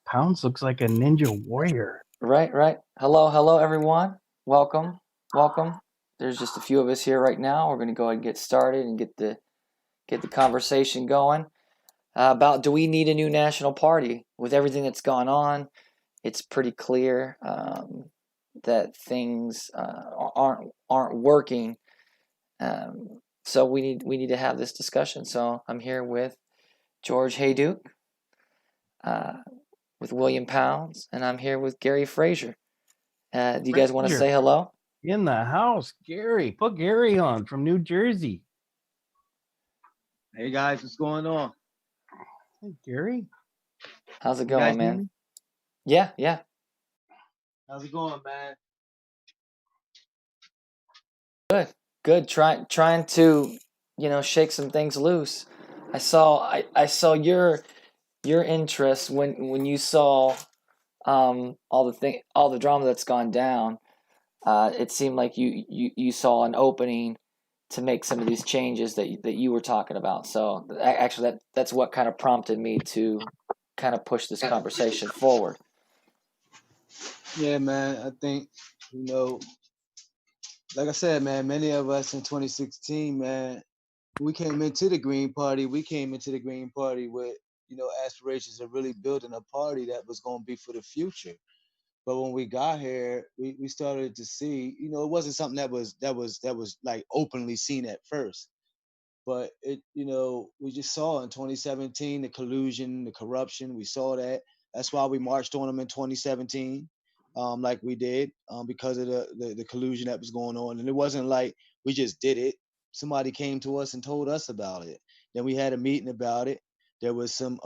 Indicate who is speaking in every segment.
Speaker 1: Pounds looks like a ninja warrior.
Speaker 2: Right, right. Hello, everyone. Welcome. There's just a few of us here right now. We're going to go ahead and get started and get the conversation going about do we need a new national party? With everything that's gone on, it's pretty clear that things aren't working. So we need to have this discussion. So I'm here with George Hayduke, uh, with William Pounds, and I'm here with Gary Frazier. Do you guys want to
Speaker 1: Ranger
Speaker 2: say hello?
Speaker 1: in the house. Gary, put Gary on from New Jersey.
Speaker 3: Hey guys, what's going on?
Speaker 1: Hey, Gary.
Speaker 2: How's it
Speaker 3: You guys
Speaker 2: going,
Speaker 3: hear
Speaker 2: man?
Speaker 3: me?
Speaker 2: Yeah.
Speaker 3: How's it going, man?
Speaker 2: Good. Trying to, shake some things loose. I saw your interest when you saw all the drama that's gone down. It seemed like you saw an opening to make some of these changes that you were talking about. So actually that's what kind of prompted me to kind of push this conversation forward.
Speaker 3: Yeah, man. I think, you know, like I said, man, many of us in 2016, man, we came into the Green Party. We came into the Green Party with, aspirations of really building a party that was going to be for the future. But when we got here, we started to see, it wasn't something that was like openly seen at first. But we just saw in 2017 the collusion, the corruption. We saw that. That's why we marched on them in 2017, like we did, because of the collusion that was going on. And it wasn't like we just did it. Somebody came to us and told us about it. Then we had a meeting about it. There was some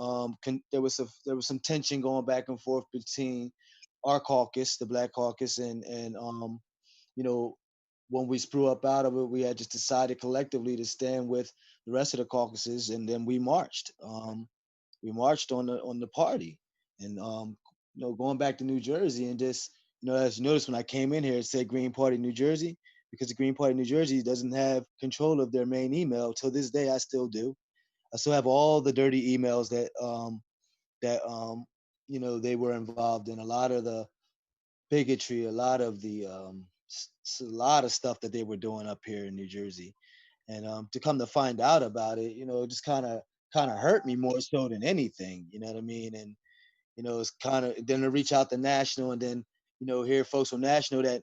Speaker 3: tension going back and forth between our caucus, the Black Caucus, and you know, when we grew up out of it, we had just decided collectively to stand with the rest of the caucuses, and then we marched. We marched on the party, and going back to New Jersey, and just as you noticed when I came in here, it said Green Party New Jersey because the Green Party New Jersey doesn't have control of their main email. Till this day, I still do. I still have all the dirty emails that they were involved in. A lot of the bigotry, a lot of a lot of stuff that they were doing up here in New Jersey, and to come to find out about it, it just kind of hurt me more so than anything. You know what I mean? And it's kind of then to reach out to national, and then hear folks from national that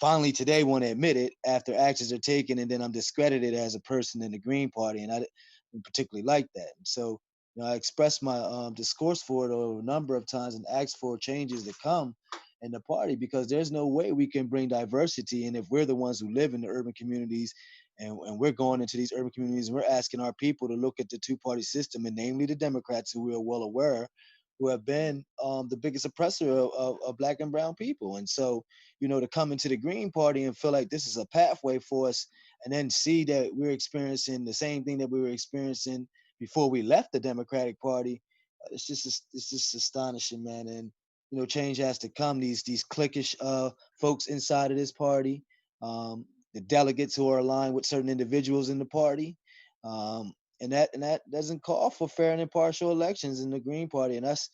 Speaker 3: finally today want to admit it after actions are taken, and then I'm discredited as a person in the Green Party, and I didn't particularly like that. And so I expressed my discourse for it over a number of times and asked for changes to come in the party because there's no way we can bring diversity. And if we're the ones who live in the urban communities and we're going into these urban communities and we're asking our people to look at the two-party system, and namely the Democrats, who we are well aware who have been the biggest oppressor of black and brown people. And so to come into the Green Party and feel like this is a pathway for us, and then see that we're experiencing the same thing that we were experiencing before we left the Democratic Party, it's just astonishing, man. And change has to come. These cliquish folks inside of this party, the delegates who are aligned with certain individuals in the party, and that doesn't call for fair and impartial elections in the Green Party. And that's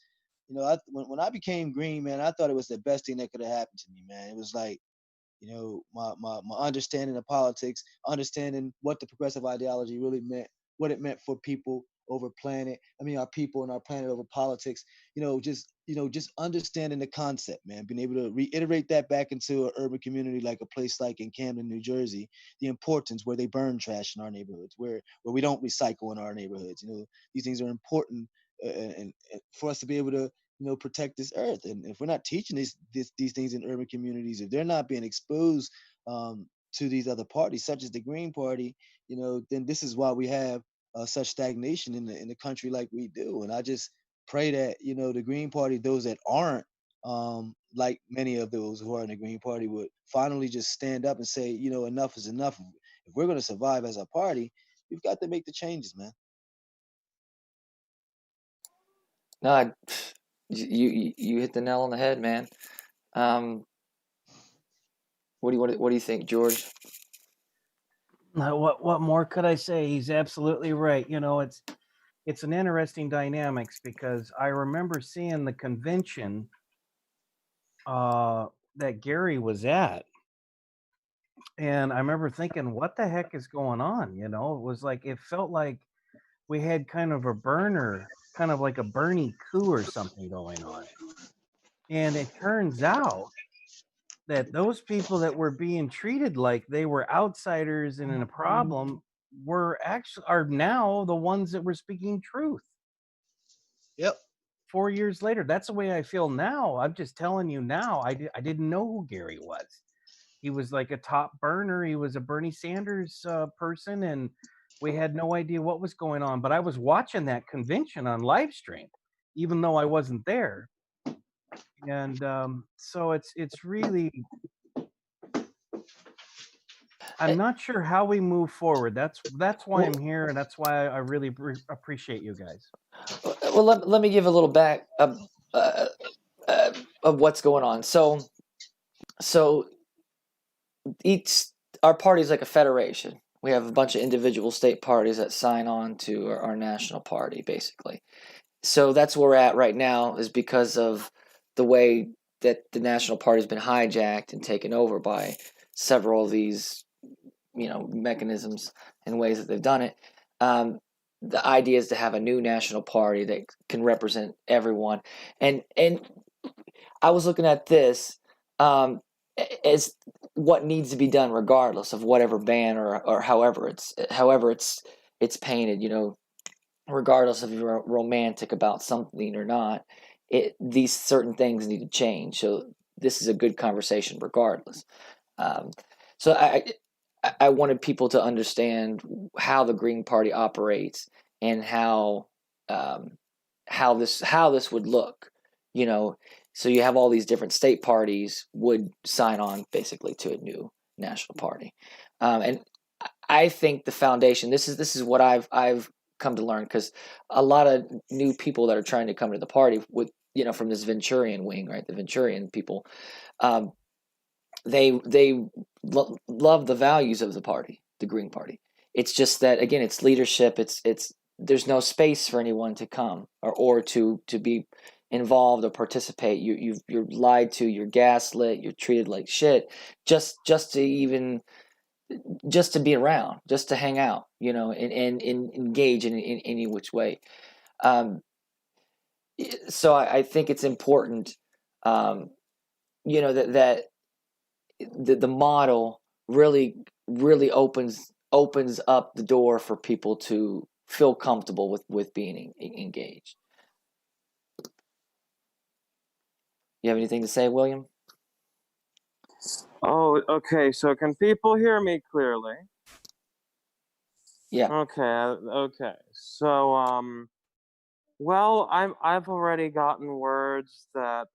Speaker 3: when I became green, man, I thought it was the best thing that could have happened to me, man. It was like, my understanding of politics, understanding what the progressive ideology really meant, what it meant for people over planet. I mean, our people and our planet over politics. Just understanding the concept, man. Being able to reiterate that back into an urban community like a place like in Camden, New Jersey, the importance where they burn trash in our neighborhoods, where we don't recycle in our neighborhoods. These things are important, and for us to be able to protect this earth. And if we're not teaching these things in urban communities, if they're not being exposed to these other parties, such as the Green Party, then this is why we have such stagnation in the country like we do. And I just pray that the Green Party, those that aren't like many of those who are in the Green Party, would finally just stand up and say, enough is enough. If we're going to survive as a party, we've got to make the changes, man.
Speaker 2: No, you hit the nail on the head, man. Um, what do you think, George?
Speaker 1: What more could I say? He's absolutely right. it's an interesting dynamics because I remember seeing the convention that Gary was at, and I remember thinking, "What the heck is going on?" You know, it was like it felt like we had kind of a burner, kind of like a Bernie coup or something going on. And it turns out that those people that were being treated like they were outsiders and in a problem were actually are now the ones that were speaking truth.
Speaker 3: Yep.
Speaker 1: 4 years later, that's the way I feel now. I'm just telling you now. I didn't know who Gary was. He was like a top burner. He was a Bernie Sanders person, and we had no idea what was going on. But I was watching that convention on live stream, even though I wasn't there. And so it's really, I'm not sure how we move forward. That's why
Speaker 2: Well,
Speaker 1: I'm here, and that's why I really appreciate you guys.
Speaker 2: well, let me give a little back uh, of what's going on. So each our party is like a federation. We have a bunch of individual state parties that sign on to our national party, basically. So that's where we're at right now, is because of the way that the national party has been hijacked and taken over by several of these, mechanisms and ways that they've done it. The idea is to have a new national party that can represent everyone. And I was looking at this as what needs to be done, regardless of whatever ban or however it's painted. Regardless if you're romantic about something or not, these certain things need to change. So this is a good conversation, regardless. So I wanted people to understand how the Green Party operates and how this would look. So you have all these different state parties would sign on basically to a new national party, and I think the foundation. This is what I've come to learn, because a lot of new people that are trying to come to the party with from this Venturian wing, right? The Venturian people, they love the values of the party, the Green Party. It's just that, again, it's leadership. It's there's no space for anyone to come or to be involved or participate. You're lied to, you're gaslit, you're treated like shit, just to be around, just to hang out, and engage in any which way. So I think it's important, that the model really opens up the door for people to feel comfortable with being engaged. You have anything to say, William?
Speaker 4: Oh, okay. So can people hear me clearly?
Speaker 2: Yeah.
Speaker 4: Okay. So, well, I've already gotten words that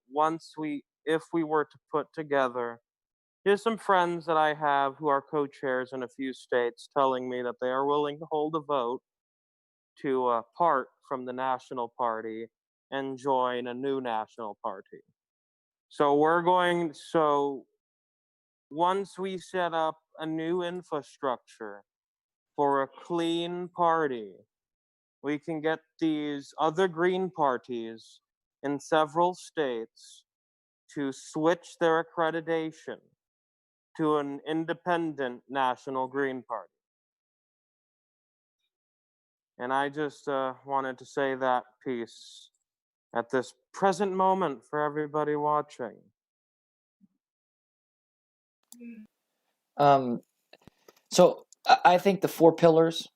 Speaker 4: if we were to put together, here's some friends that I have who are co-chairs in a few states telling me that they are willing to hold a vote to part from the national party and join a new national party. So once we set up a new infrastructure for a clean party, we can get these other green parties in several states to switch their accreditation to an independent national Green Party. And I just wanted to say that piece at this present moment for everybody watching.
Speaker 2: So I think the 4 pillars,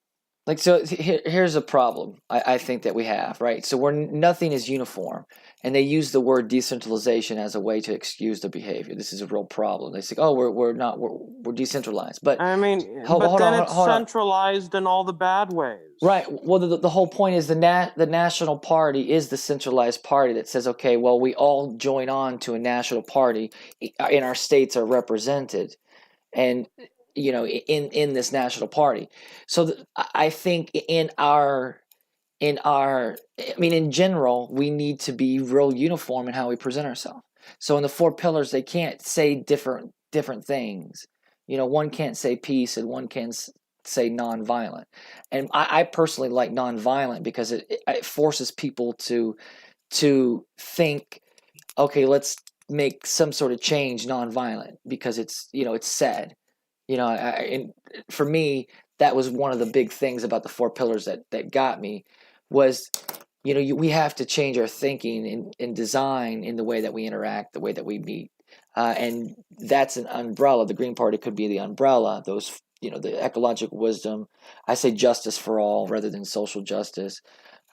Speaker 2: here's a problem I think that we have, right? So nothing is uniform, and they use the word decentralization as a way to excuse the behavior. This is a real problem. They say, "Oh, we're decentralized," but
Speaker 4: I mean, it's centralized in all the bad ways.
Speaker 2: Right. Well, the whole point is the national party is the centralized party that says, okay, well, we all join on to a national party, and our states are represented, and in this national party. So I think in general, we need to be real uniform in how we present ourselves. So in the 4 pillars, they can't say different things. One can't say peace and one can't say nonviolent. And I personally like nonviolent because it forces people to think, okay, let's make some sort of change nonviolent because it's, it's said, and for me, that was one of the big things about the 4 pillars that got me was, we have to change our thinking in design, in the way that we interact, the way that we meet. And that's an umbrella. The Green Party could be the umbrella, those, the ecological wisdom. I say justice for all rather than social justice.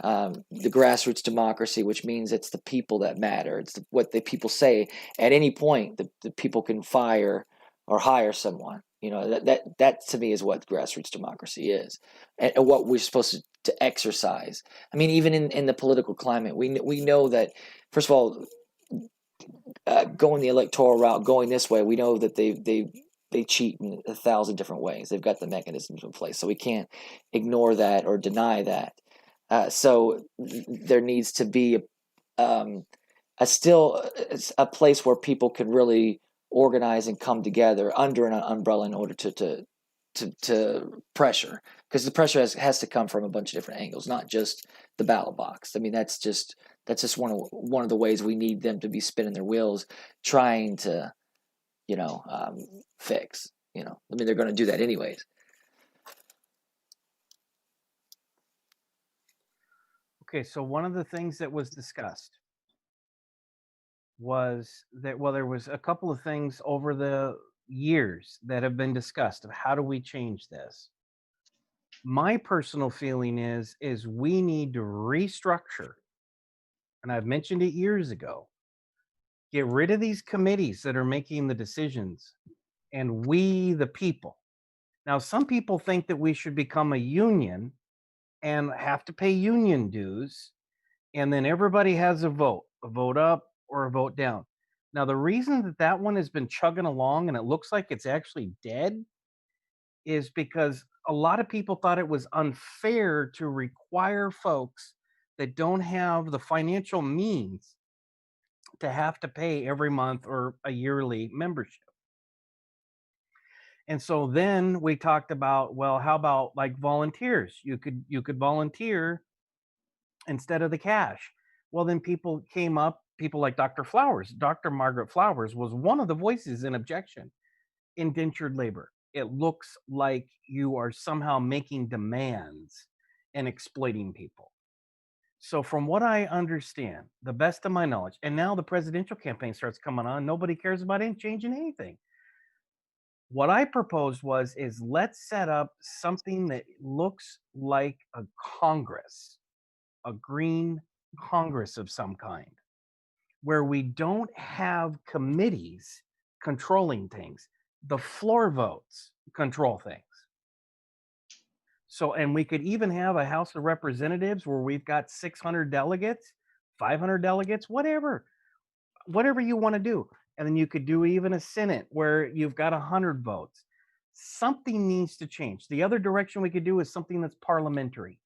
Speaker 2: The grassroots democracy, which means it's the people that matter. It's what the people say. At any point, the people can fire or hire someone. That to me is what grassroots democracy is, and what we're supposed to exercise. I mean, even in the political climate, we know that, first of all, going the electoral route, going this way, we know that they cheat in 1,000 different ways. They've got the mechanisms in place, so we can't ignore that or deny that. So there needs to be a place where people can really organize and come together under an umbrella in order to pressure, because the pressure has to come from a bunch of different angles, not just the ballot box. I mean, that's just one of the ways we need them to be spinning their wheels, trying to, fix. I mean, they're going to do that anyways.
Speaker 1: Okay, so one of the things that was discussed was that, well, there was a couple of things over the years that have been discussed of how do we change this. My personal feeling is we need to restructure, and I've mentioned it years ago, get rid of these committees that are making the decisions, and we the people. Now, some people think that we should become a union and have to pay union dues, and then everybody has a vote up or a vote down. Now, the reason that one has been chugging along and it looks like it's actually dead is because a lot of people thought it was unfair to require folks that don't have the financial means to have to pay every month or a yearly membership. And so then we talked about, well, how about like volunteers? You could volunteer instead of the cash. Well, then people came up, people like Dr. Flowers. Dr. Margaret Flowers was one of the voices in objection. Indentured labor. It looks like you are somehow making demands and exploiting people. So from what I understand, the best of my knowledge, and now the presidential campaign starts coming on, nobody cares about changing anything. What I proposed is let's set up something that looks like a Congress, a green Congress of some kind, where we don't have committees controlling things. The floor votes control things. So, and we could even have a House of Representatives where we've got 600 delegates, 500 delegates, whatever you want to do. And then you could do even a Senate where you've got 100 votes. Something needs to change. The other direction we could do is something that's parliamentary.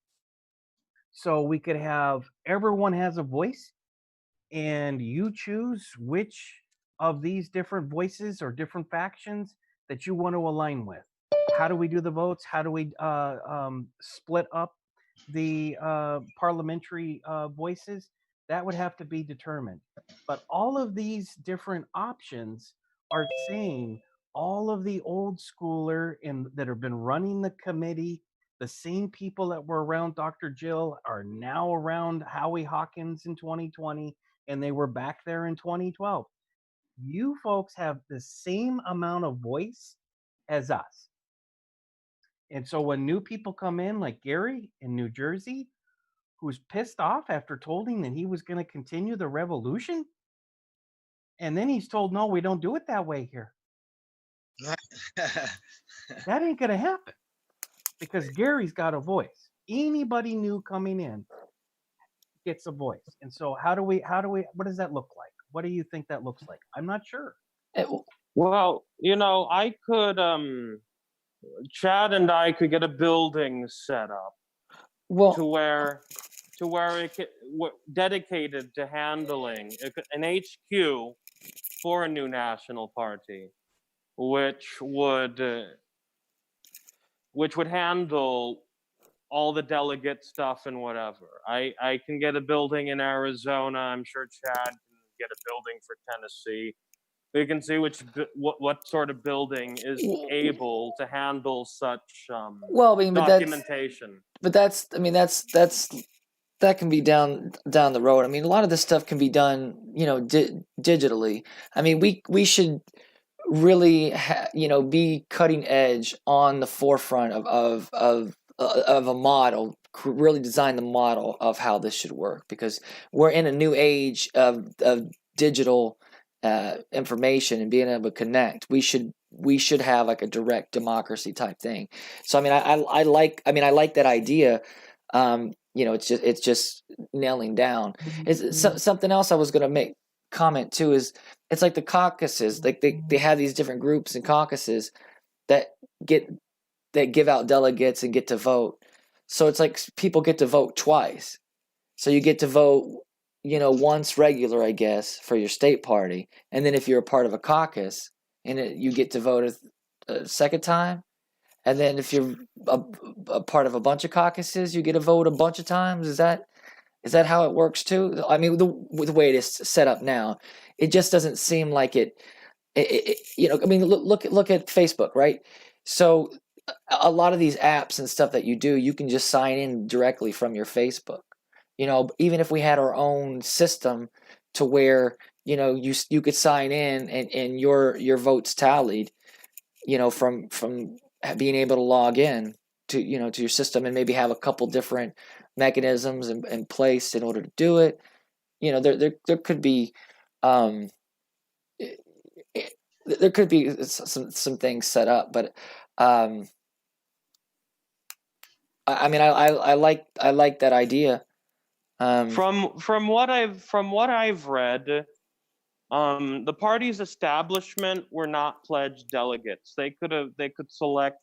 Speaker 1: So we could have everyone has a voice, and you choose which of these different voices or different factions that you want to align with. How do we do the votes? How do we split up the parliamentary voices? That would have to be determined. But all of these different options are saying all of the old schooler that have been running the committee, the same people that were around Dr. Jill are now around Howie Hawkins in 2020, and they were back there in 2012. You folks have the same amount of voice as us. And so when new people come in, like Gary in New Jersey, who's pissed off after told him that he was going to continue the revolution, and then he's told, no, we don't do it that way here. That ain't going to happen because Gary's got a voice. Anybody new coming in gets a voice. And so what does that look like? What do you think that looks like? I'm not sure.
Speaker 4: Well, I could, Chad and I could get a building set up to where it could, dedicated to handling an HQ for a new national party, which would which would handle all the delegate stuff and whatever. I can get a building in Arizona. I'm sure Chad can get a building for Tennessee. We can see what sort of building is able to handle such
Speaker 2: Well, I mean,
Speaker 4: documentation.
Speaker 2: I mean, that can be down the road. I mean, a lot of this stuff can be done, digitally. I mean, we should really, be cutting edge on the forefront of a model, really design the model of how this should work, because we're in a new age of digital information and being able to connect. We should have like a direct democracy type thing. So I mean, I like that idea. It's just nailing down. It's something else I was going to make comment too is it's like the caucuses. Like they have these different groups and caucuses that give out delegates and get to vote. So it's like people get to vote twice. So you get to vote, once regular, I guess, for your state party, and then if you're a part of a caucus, you get to vote a second time. And then if you're a part of a bunch of caucuses, you get to vote a bunch of times. Is that how it works too? I mean, the way it is set up now, it just doesn't seem like it. I mean, look at Facebook, right? So a lot of these apps and stuff that you can just sign in directly from your Facebook. Even if we had our own system to where you could sign in and your votes tallied, from being able to log in to to your system and maybe have a couple different mechanisms in place in order to do it. There could be there could be some things set up, but I mean I like that idea.
Speaker 4: From what I've read, the party's establishment were not pledged delegates. They could select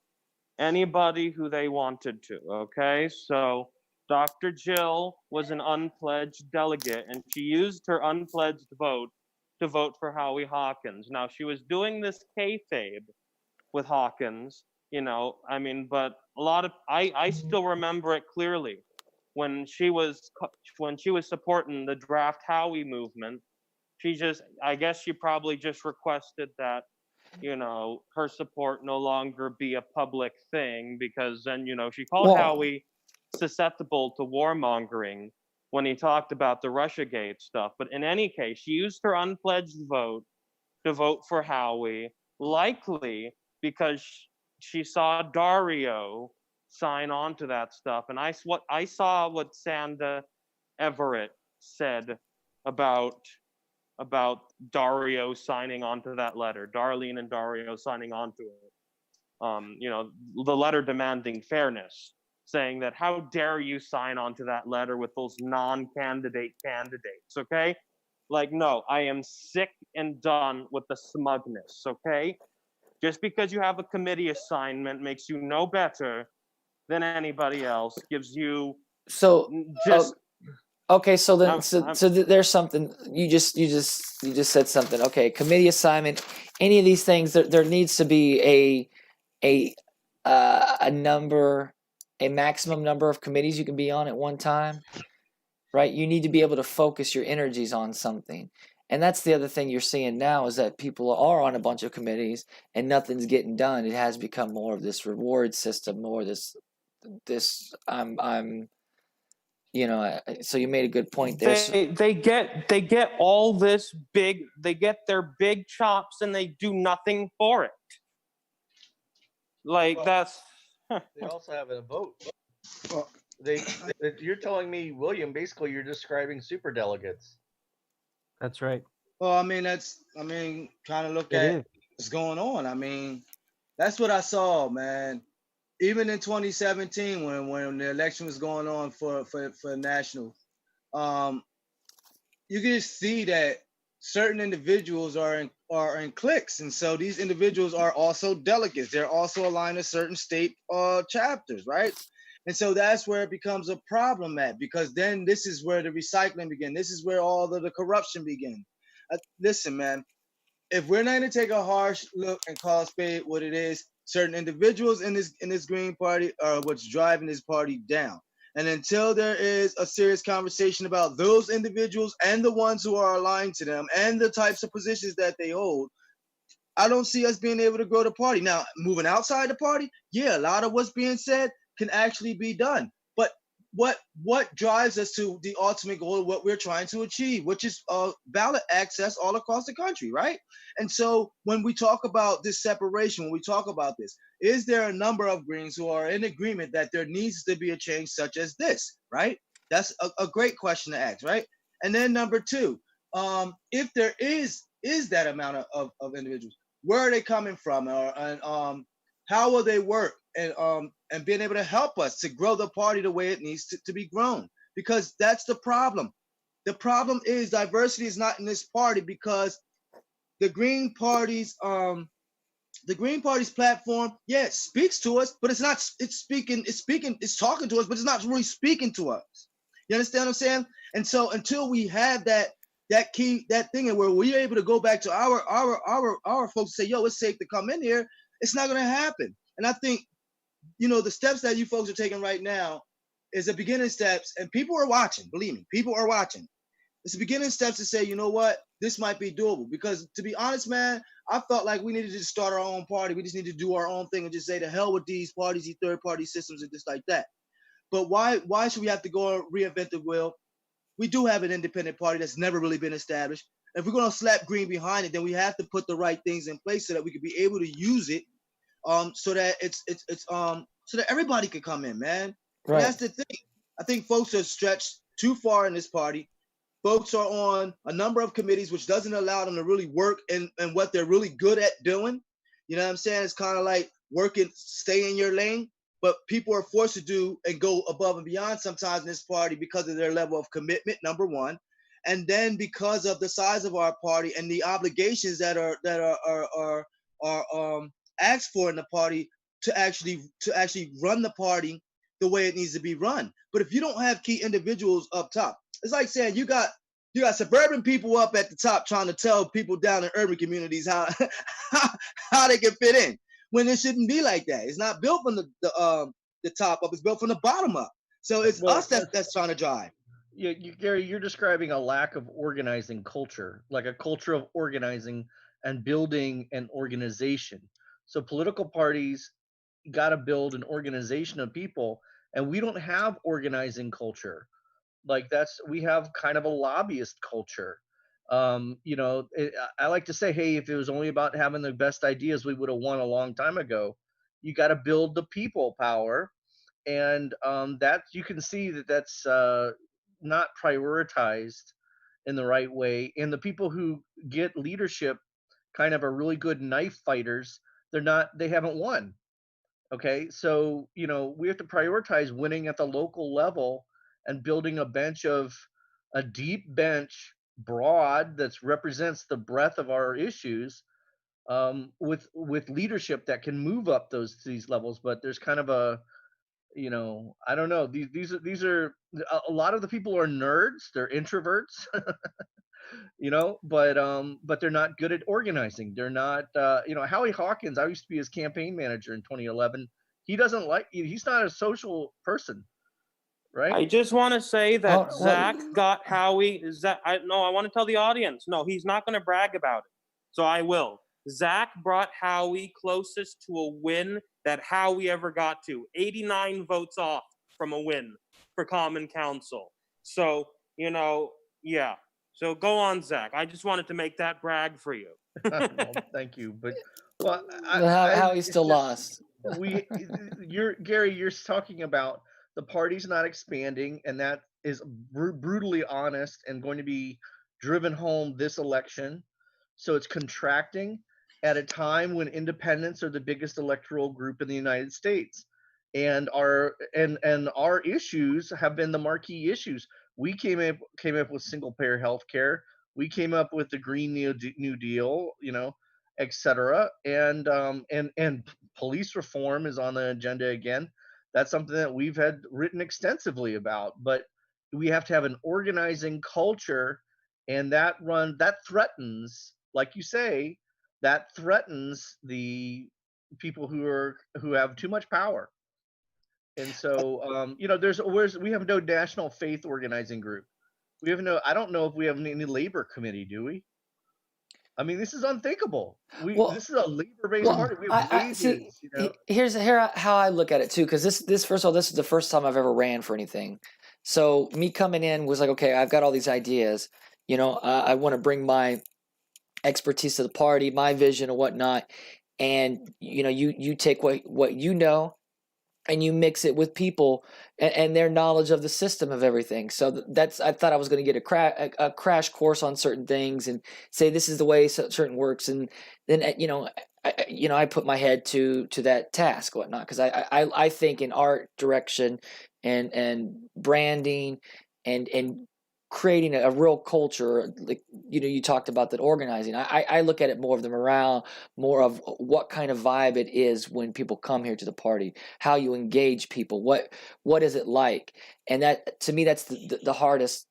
Speaker 4: anybody who they wanted to. Okay, so Dr. Jill was an unpledged delegate, and she used her unpledged vote to vote for Howie Hawkins. Now she was doing this kayfabe with Hawkins, I mean, but I still remember it clearly when she was supporting the Draft Howie movement. I guess she probably just requested that, her support no longer be a public thing, because then, she called Howie susceptible to warmongering when he talked about the Russiagate stuff. But in any case, she used her unpledged vote to vote for Howie, likely because she saw Dario sign on to that stuff. And I saw what Sanda Everett said about Dario signing onto that letter, Darlene and Dario signing onto it. The letter demanding fairness, saying that how dare you sign onto that letter with those non-candidate candidates, okay? Like, no, I am sick and done with the smugness, okay? Just because you have a committee assignment makes you no better than anybody else, gives you just...
Speaker 2: Okay, so then, there's something you just said something. Okay, committee assignment, any of these things, there needs to be a number, a maximum number of committees you can be on at one time, right? You need to be able to focus your energies on something, and that's the other thing you're seeing now is that people are on a bunch of committees and nothing's getting done. It has become more of this reward system, more this I'm. So you made a good point there.
Speaker 4: They get all this big, they get their big chops and they do nothing for it. Like, that's...
Speaker 5: They also have a vote. You're telling me, William, basically you're describing super delegates.
Speaker 1: That's right.
Speaker 3: Well, I mean, trying to look at what's going on. I mean, that's what I saw, man. Even in 2017, when the election was going on for national, you can just see that certain individuals are in cliques, and so these individuals are also delegates. They're also aligned to certain state chapters, right? And so that's where it becomes a problem because then this is where the recycling begins. This is where all of the corruption begins. Listen, man, if we're not going to take a harsh look and call spade what it is, Certain individuals in this Green Party are what's driving this party down. And until there is a serious conversation about those individuals and the ones who are aligned to them and the types of positions that they hold, I don't see us being able to grow the party. Now, moving outside the party, yeah, a lot of what's being said can actually be done. But what drives us to the ultimate goal of what we're trying to achieve, which is ballot access all across the country, right? And so when we talk about this separation, when we talk about this, is there a number of Greens who are in agreement that there needs to be a change such as this, right? That's a great question to ask, right? And then number two, if there is that amount of individuals, where are they coming from, and how will they work, and being able to help us to grow the party the way it needs to be grown? Because that's the problem. The problem is diversity is not in this party because the Green Party's platform, yeah, it speaks to us, but it's talking to us, but it's not really speaking to us. You understand what I'm saying? And so until we have that thing where we're able to go back to our folks and say, yo, it's safe to come in here, it's not gonna happen. And I think, the steps that you folks are taking right now is the beginning steps, and people are watching, believe me, people are watching. It's the beginning steps to say, you know what, this might be doable. Because to be honest, man, I felt like we needed to start our own party. We just need to do our own thing and just say to hell with these parties, these third party systems and just like that. But why should we have to go and reinvent the wheel? We do have an independent party that's never really been established. If we're gonna slap green behind it, then we have to put the right things in place so that we can be able to use it, so that so that everybody could come in, man. Right. And that's the thing. I think folks are stretched too far in this party. Folks are on a number of committees, which doesn't allow them to really work in what they're really good at doing. You know what I'm saying? It's kind of like working, stay in your lane. But people are forced to do and go above and beyond sometimes in this party because of their level of commitment, number one. And then because of the size of our party and the obligations that are asked for in the party to actually run the party the way it needs to be run. But if you don't have key individuals up top, it's like saying you got suburban people up at the top trying to tell people down in urban communities how they can fit in, when it shouldn't be like that. It's not built from the top up; it's built from the bottom up. So it's us that's trying to drive.
Speaker 6: Gary, you're describing a lack of organizing culture, like a culture of organizing and building an organization. So political parties got to build an organization of people, and we don't have organizing culture. We have kind of a lobbyist culture. I like to say, hey, if it was only about having the best ideas, we would have won a long time ago. You got to build the people power, and that you can see that's not prioritized in the right way. And the people who get leadership kind of are really good knife fighters. They haven't won. Okay, so we have to prioritize winning at the local level and building a deep bench, broad, that represents the breadth of our issues, with leadership that can move up these levels. But there's kind of I don't know. These are a lot of the people are nerds. They're introverts, but they're not good at organizing. They're not, Howie Hawkins. I used to be his campaign manager in 2011. He's not a social person, right?
Speaker 4: I just want to say that Zach got Howie. I want to tell the audience. No, he's not going to brag about it. So I will. Zach brought Howie closest to a win that Howie ever got to. 89 votes off from a win for Common Council. So, yeah. So go on, Zach. I just wanted to make that brag for you.
Speaker 6: Well, thank you. But
Speaker 2: Howie's still lost.
Speaker 6: Gary, you're talking about the party's not expanding, and that is brutally honest and going to be driven home this election. So it's contracting at a time when independents are the biggest electoral group in the United States, and our issues have been the marquee issues. We came up with single payer health care. We came up with the Green New Deal, et cetera. And police reform is on the agenda again. That's something that we've had written extensively about. But we have to have an organizing culture, and that threatens, like you say, the people who have too much power. And so, we have no national faith organizing group. We have no. I don't know if we have any labor committee. Do we? I mean, this is unthinkable.
Speaker 2: Well,
Speaker 6: This is a labor-based
Speaker 2: well,
Speaker 6: party. We have
Speaker 2: I see.
Speaker 6: wages. You know,
Speaker 2: Here's how I look at it too, because this first of all, this is the first time I've ever ran for anything. So me coming in was like, okay, I've got all these ideas. I want to bring my expertise to the party, my vision and whatnot, and you take what you know and you mix it with people and their knowledge of the system of everything. So I thought I was going to get a crash course on certain things and say this is the way certain works, and then I put my head to that task, whatnot, because I think in art direction and branding and creating a real culture, like you talked about that organizing. I look at it more of the morale, more of what kind of vibe it is when people come here to the party, how you engage people, what is it like, and that to me that's the hardest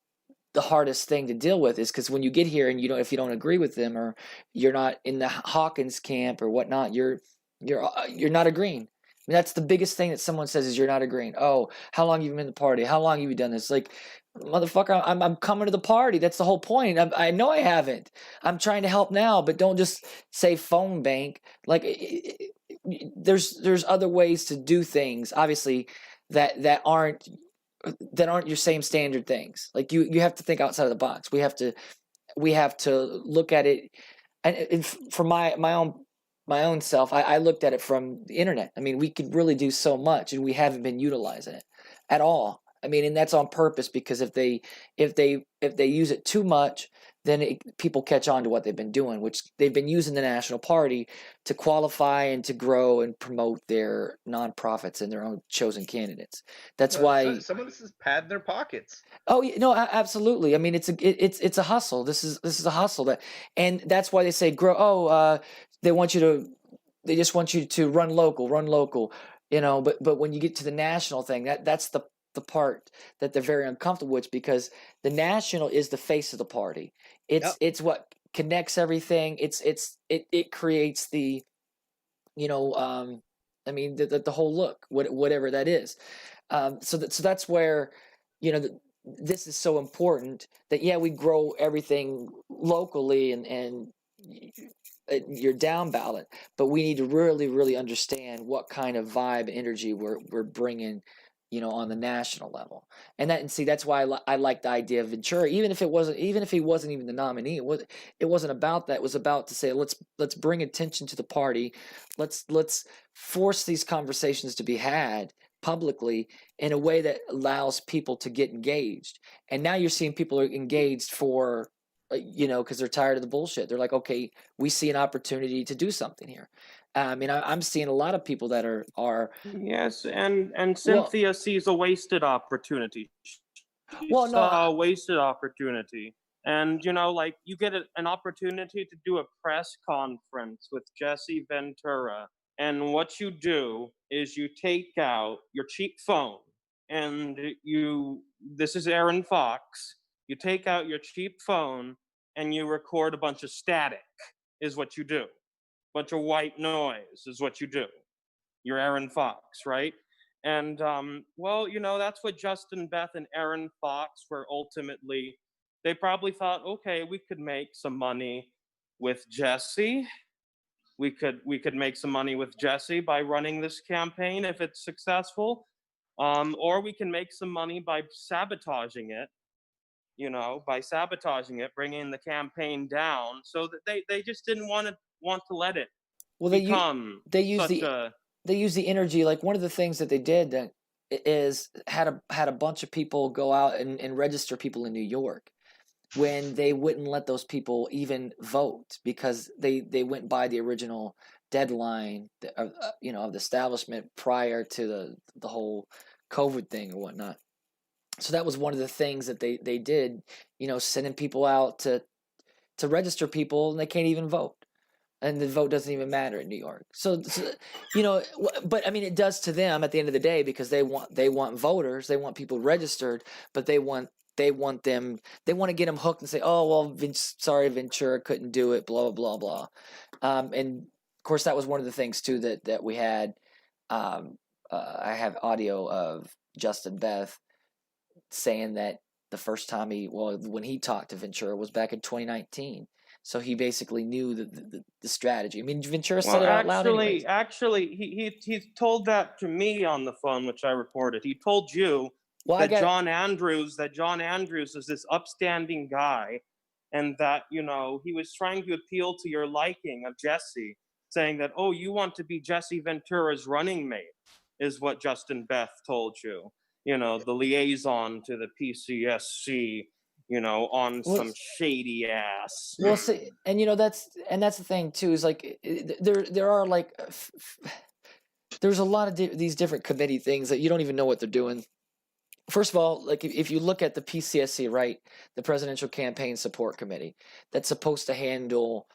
Speaker 2: thing to deal with, is because when you get here and if you don't agree with them, or you're not in the Hawkins camp or whatnot, you're not agreeing. I mean, that's the biggest thing that someone says is you're not agreeing. Oh, how long have you been in the party? How long have you done this? Like, motherfucker, I'm coming to the party. That's the whole point. I know I haven't. I'm trying to help now, but don't just say phone bank. Like, there's other ways to do things, obviously, that aren't your same standard things. Like you have to think outside of the box. We have to look at it, and for my own self, I looked at it from the internet. I mean, we could really do so much, and we haven't been utilizing it at all. I mean, and that's on purpose, because if they use it too much, then people catch on to what they've been doing, which they've been using the national party to qualify and to grow and promote their nonprofits and their own chosen candidates. That's why
Speaker 6: some of this is padding their pockets.
Speaker 2: Oh, no, absolutely. I mean, it's a hustle. This is a hustle, and that's why they say grow. They just want you to run local. But when you get to the national thing, that's the part that they're very uncomfortable with, because the national is the face of the party. It's what connects everything. It creates the, I mean, the whole look, whatever that is. So that's where, this is so important, that we grow everything locally and you're down ballot, but we need to really, really understand what kind of vibe and energy we're bringing, on the national level. And that's why I like the idea of Ventura, even if he wasn't even the nominee. It wasn't about that. It was about to say, let's bring attention to the party. Let's force these conversations to be had publicly in a way that allows people to get engaged. And now you're seeing people are engaged for, because they're tired of the bullshit. They're like, okay, we see an opportunity to do something here. I mean, I'm seeing a lot of people that are
Speaker 4: Yes, and Cynthia sees a wasted opportunity. She
Speaker 2: Well, no,
Speaker 4: saw a wasted opportunity. And, like, you get an opportunity to do a press conference with Jesse Ventura. And what you do is you take out your cheap phone and this is Aaron Fox. You take out your cheap phone and you record a bunch of static, is what you do. Bunch of white noise is what you do. You're Aaron Fox, right? And that's what Justin Beth and Aaron Fox were ultimately. They probably thought, okay, we could make some money with Jesse. We could make some money with Jesse by running this campaign if it's successful, or we can make some money by sabotaging it. Bringing the campaign down, so that they just didn't want to let it become
Speaker 2: they use the energy. Like, one of the things that they did that is had a bunch of people go out and register people in New York, when they wouldn't let those people even vote, because they went by the original deadline of the establishment prior to the whole COVID thing or whatnot. So that was one of the things that they did, sending people out to register people, and they can't even vote. And the vote doesn't even matter in New York. So but I mean, it does to them at the end of the day, because they want voters, they want people registered, but they want to get them hooked and say, oh, well, sorry, Ventura couldn't do it, blah, blah, blah, blah. And course, that was one of the things too that we had. I have audio of Justin Beth saying that the first time when he talked to Ventura was back in 2019. So he basically knew the strategy. I mean, Ventura said it out loud anyways.
Speaker 4: Actually, he told that to me on the phone, which I recorded. He told you that John Andrews is this upstanding guy, and that, you know, he was trying to appeal to your liking of Jesse, saying that, oh, you want to be Jesse Ventura's running mate, is what Justin Beth told you. You know, the liaison to the PCSC, you know, on some shady ass.
Speaker 2: Well, see, and you know that's the thing too, is like there are like there's a lot of these different committee things that you don't even know what they're doing. First of all, like if you look at the PCSC, right, the Presidential Campaign Support Committee, that's supposed to handle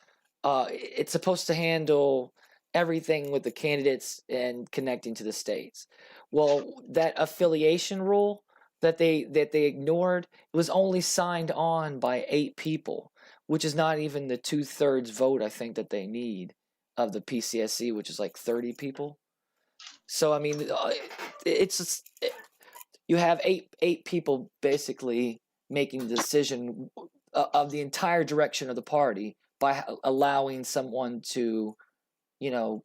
Speaker 2: everything with the candidates and connecting to the states. Well, that affiliation rule that they ignored, it was only signed on by 8 people, which is not even the 2/3 vote I think that they need of the PCSC, which is like 30 people. So I mean, it's just, you have eight people basically making the decision of the entire direction of the party by allowing someone to, you know,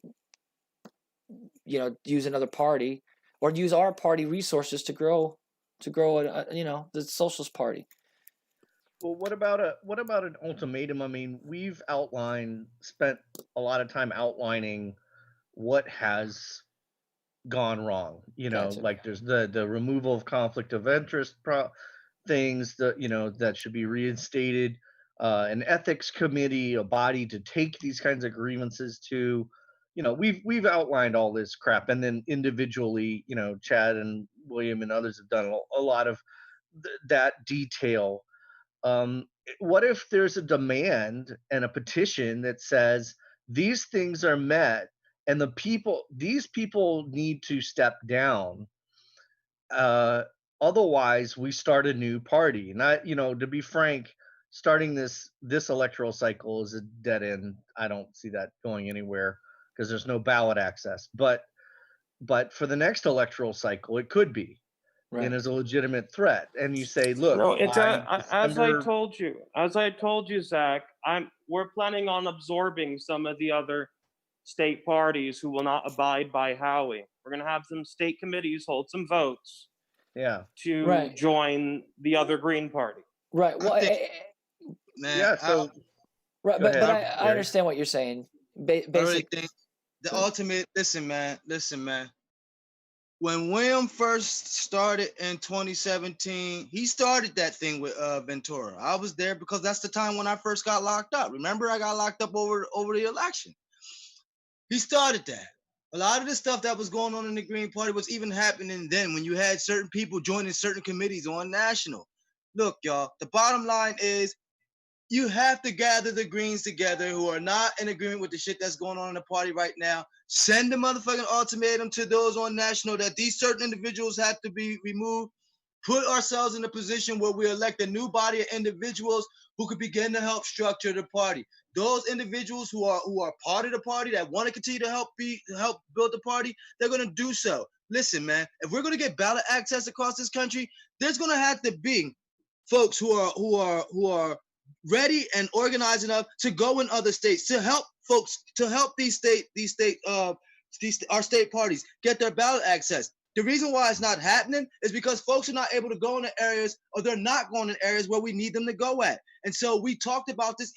Speaker 2: use another party or use our party resources to grow the Socialist Party.
Speaker 6: Well, what about an ultimatum? I mean, we've spent a lot of time outlining what has gone wrong. You know,
Speaker 2: Gotcha.
Speaker 6: like there's the removal of conflict of interest things that, you know, that should be reinstated. An ethics committee, a body to take these kinds of grievances to. You know, we've outlined all this crap, and then individually, you know, Chad and William and others have done a lot of that detail. What if there's a demand and a petition that says these things are met, and these people need to step down? Otherwise, we start a new party. And you know, to be frank, starting this electoral cycle is a dead end. I don't see that going anywhere, because there's no ballot access. But for the next electoral cycle, it could be,
Speaker 2: Right.
Speaker 6: and is a legitimate threat. And you say, look,
Speaker 4: No, it's as I
Speaker 6: December-
Speaker 4: told you, Zach. We're planning on absorbing some of the other state parties who will not abide by Howie. We're gonna have some state committees hold some votes.
Speaker 6: Yeah.
Speaker 4: To
Speaker 2: Right.
Speaker 4: join the other Green Party.
Speaker 2: Right. Well,
Speaker 3: Man,
Speaker 6: Yeah. So
Speaker 2: right,
Speaker 6: Go
Speaker 2: but
Speaker 6: ahead.
Speaker 2: I understand what you're saying.
Speaker 3: I really
Speaker 2: Basically,
Speaker 3: think the ultimate. Listen, man. When William first started in 2017, he started that thing with Ventura. I was there because that's the time when I first got locked up. Remember, I got locked up over the election. He started that. A lot of the stuff that was going on in the Green Party was even happening then, when you had certain people joining certain committees on national. Look, y'all, the bottom line is you have to gather the Greens together who are not in agreement with the shit that's going on in the party right now. Send the motherfucking ultimatum to those on national that these certain individuals have to be removed. Put ourselves in a position where we elect a new body of individuals who could begin to help structure the party. Those individuals who are part of the party that want to continue to help build the party, they're going to do so. Listen, man, if we're going to get ballot access across this country, there's going to have to be folks who are ready and organized enough to go in other states to help folks, to help our state parties get their ballot access. The reason why it's not happening is because folks are not able to go into areas, or they're not going in areas where we need them to go at. And so we talked about this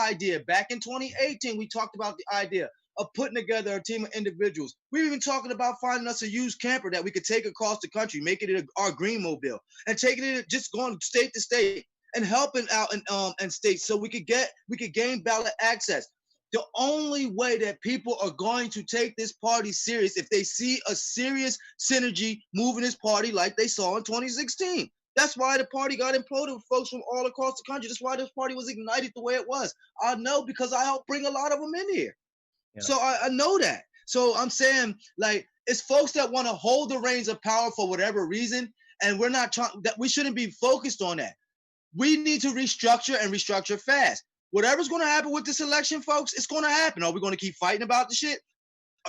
Speaker 3: idea back in 2018. We talked about the idea of putting together a team of individuals. We were even talking about finding us a used camper that we could take across the country, making it our green mobile, and taking it, just going state to state and helping out in states so we could gain ballot access. The only way that people are going to take this party serious if they see a serious synergy moving this party like they saw in 2016. That's why the party got imploded with folks from all across the country. That's why this party was ignited the way it was. I know, because I helped bring a lot of them in here. Yeah. So I know that. So I'm saying, like, it's folks that want to hold the reins of power for whatever reason, and we're not trying that. We shouldn't be focused on that. We need to restructure, and restructure fast. Whatever's going to happen with this election, folks, it's going to happen. Are we going to keep fighting about the shit?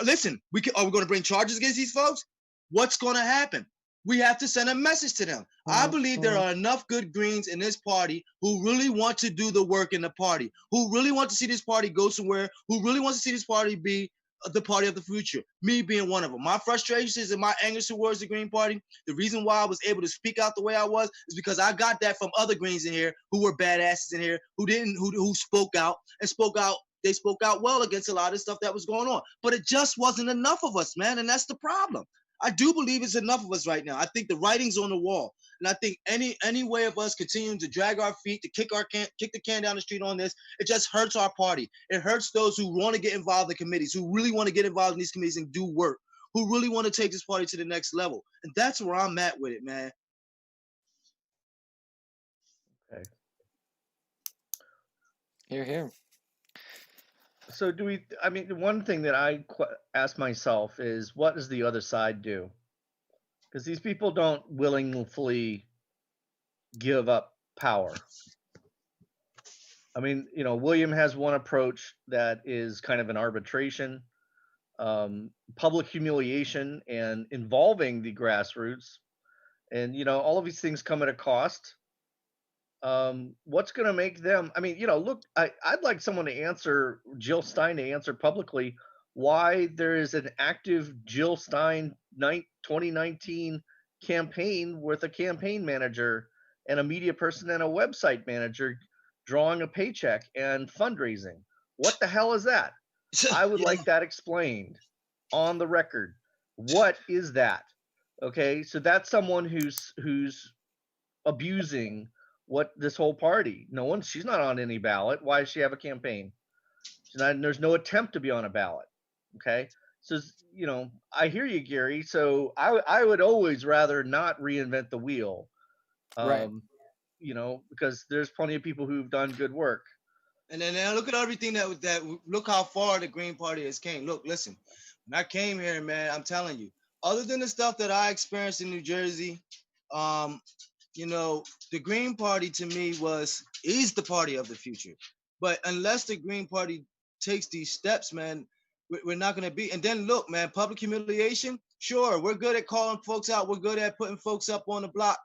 Speaker 3: Listen, are we going to bring charges against these folks? What's going to happen? We have to send a message to them. I believe there are enough good Greens in this party who really want to do the work in the party, who really want to see this party go somewhere, who really wants to see this party be the party of the future, me being one of them. My frustrations and my anger towards the Green Party, the reason why I was able to speak out the way I was is because I got that from other Greens in here who were badasses in here, who spoke out and spoke out. They spoke out well against a lot of stuff that was going on. But it just wasn't enough of us, man, and that's the problem. I do believe it's enough of us right now. I think the writing's on the wall. And I think any way of us continuing to drag our feet, to kick the can down the street on this, it just hurts our party. It hurts those who want to get involved in committees, who really want to get involved in these committees and do work, who really want to take this party to the next level. And that's where I'm at with it, man.
Speaker 6: Okay.
Speaker 2: Here.
Speaker 6: So I mean, one thing that I ask myself is, what does the other side do? Because these people don't willingly give up power. I mean, William has one approach that is kind of an arbitration, public humiliation, and involving the grassroots. And, all of these things come at a cost. What's going to make them? I mean, look, I'd like someone to answer, Jill Stein to answer publicly why there is an active Jill Stein 2019 campaign with a campaign manager and a media person and a website manager drawing a paycheck and fundraising. What the hell is that? I would like that explained on the record. What is that? Okay, so that's someone who's abusing what this whole party. She's not on any ballot. Why does she have a campaign? There's no attempt to be on a ballot. Okay. So, I hear you, Gary. So I would always rather not reinvent the wheel.
Speaker 2: Right.
Speaker 6: Because there's plenty of people who've done good work.
Speaker 3: And then now look at everything that look how far the Green Party has came. Look, listen, when I came here, man, I'm telling you, other than the stuff that I experienced in New Jersey, the Green Party to me is the party of the future. But unless the Green Party takes these steps, man, we're not going to be. And then look, man, public humiliation. Sure, we're good at calling folks out. We're good at putting folks up on the block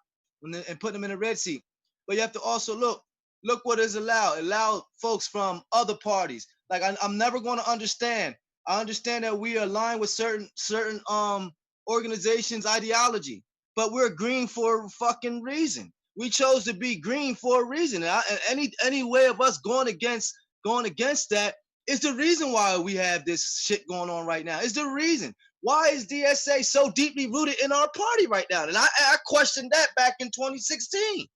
Speaker 3: and putting them in a red seat. But you have to also look what is allowed. Allow folks from other parties. Like I'm never going to understand. I understand that we align with certain organizations' ideology. But we're green for a fucking reason. We chose to be green for a reason. And any way of us going against that is the reason why we have this shit going on right now. Is the reason. Why is DSA so deeply rooted in our party right now? And I questioned that back in 2016.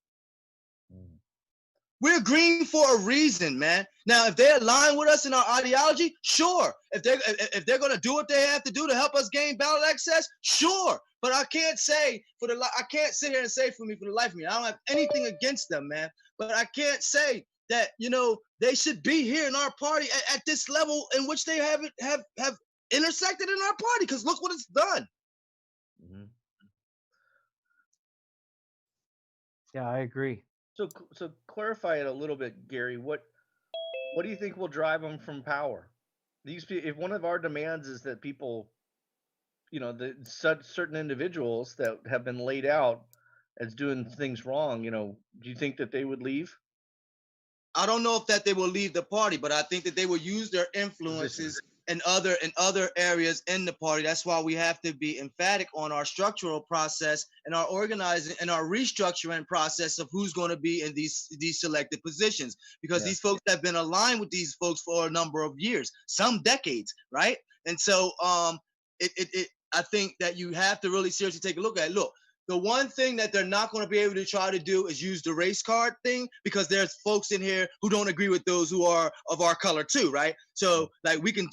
Speaker 3: We're green for a reason, man. Now, if they align with us in our ideology, sure. If they're going to do what they have to do to help us gain ballot access, sure. But I can't sit here and say for the life of me, I don't have anything against them, man. But I can't say that they should be here in our party at this level in which they have intersected in our party. Because look what it's done.
Speaker 6: Mm-hmm.
Speaker 1: Yeah, I agree.
Speaker 6: So clarify it a little bit, Gary. What do you think will drive them from power? If one of our demands is that people, certain individuals that have been laid out as doing things wrong, do you think that they would leave?
Speaker 3: I don't know if that they will leave the party, but I think that they will use their influences in other areas in the party. That's why we have to be emphatic on our structural process and our organizing and our restructuring process of who's going to be in these selected positions, because these folks have been aligned with these folks for a number of years, some decades, right? And so I think that you have to really seriously take a look at it. Look, the one thing that they're not going to be able to try to do is use the race card thing, because there's folks in here who don't agree with those who are of our color too, right? So like we can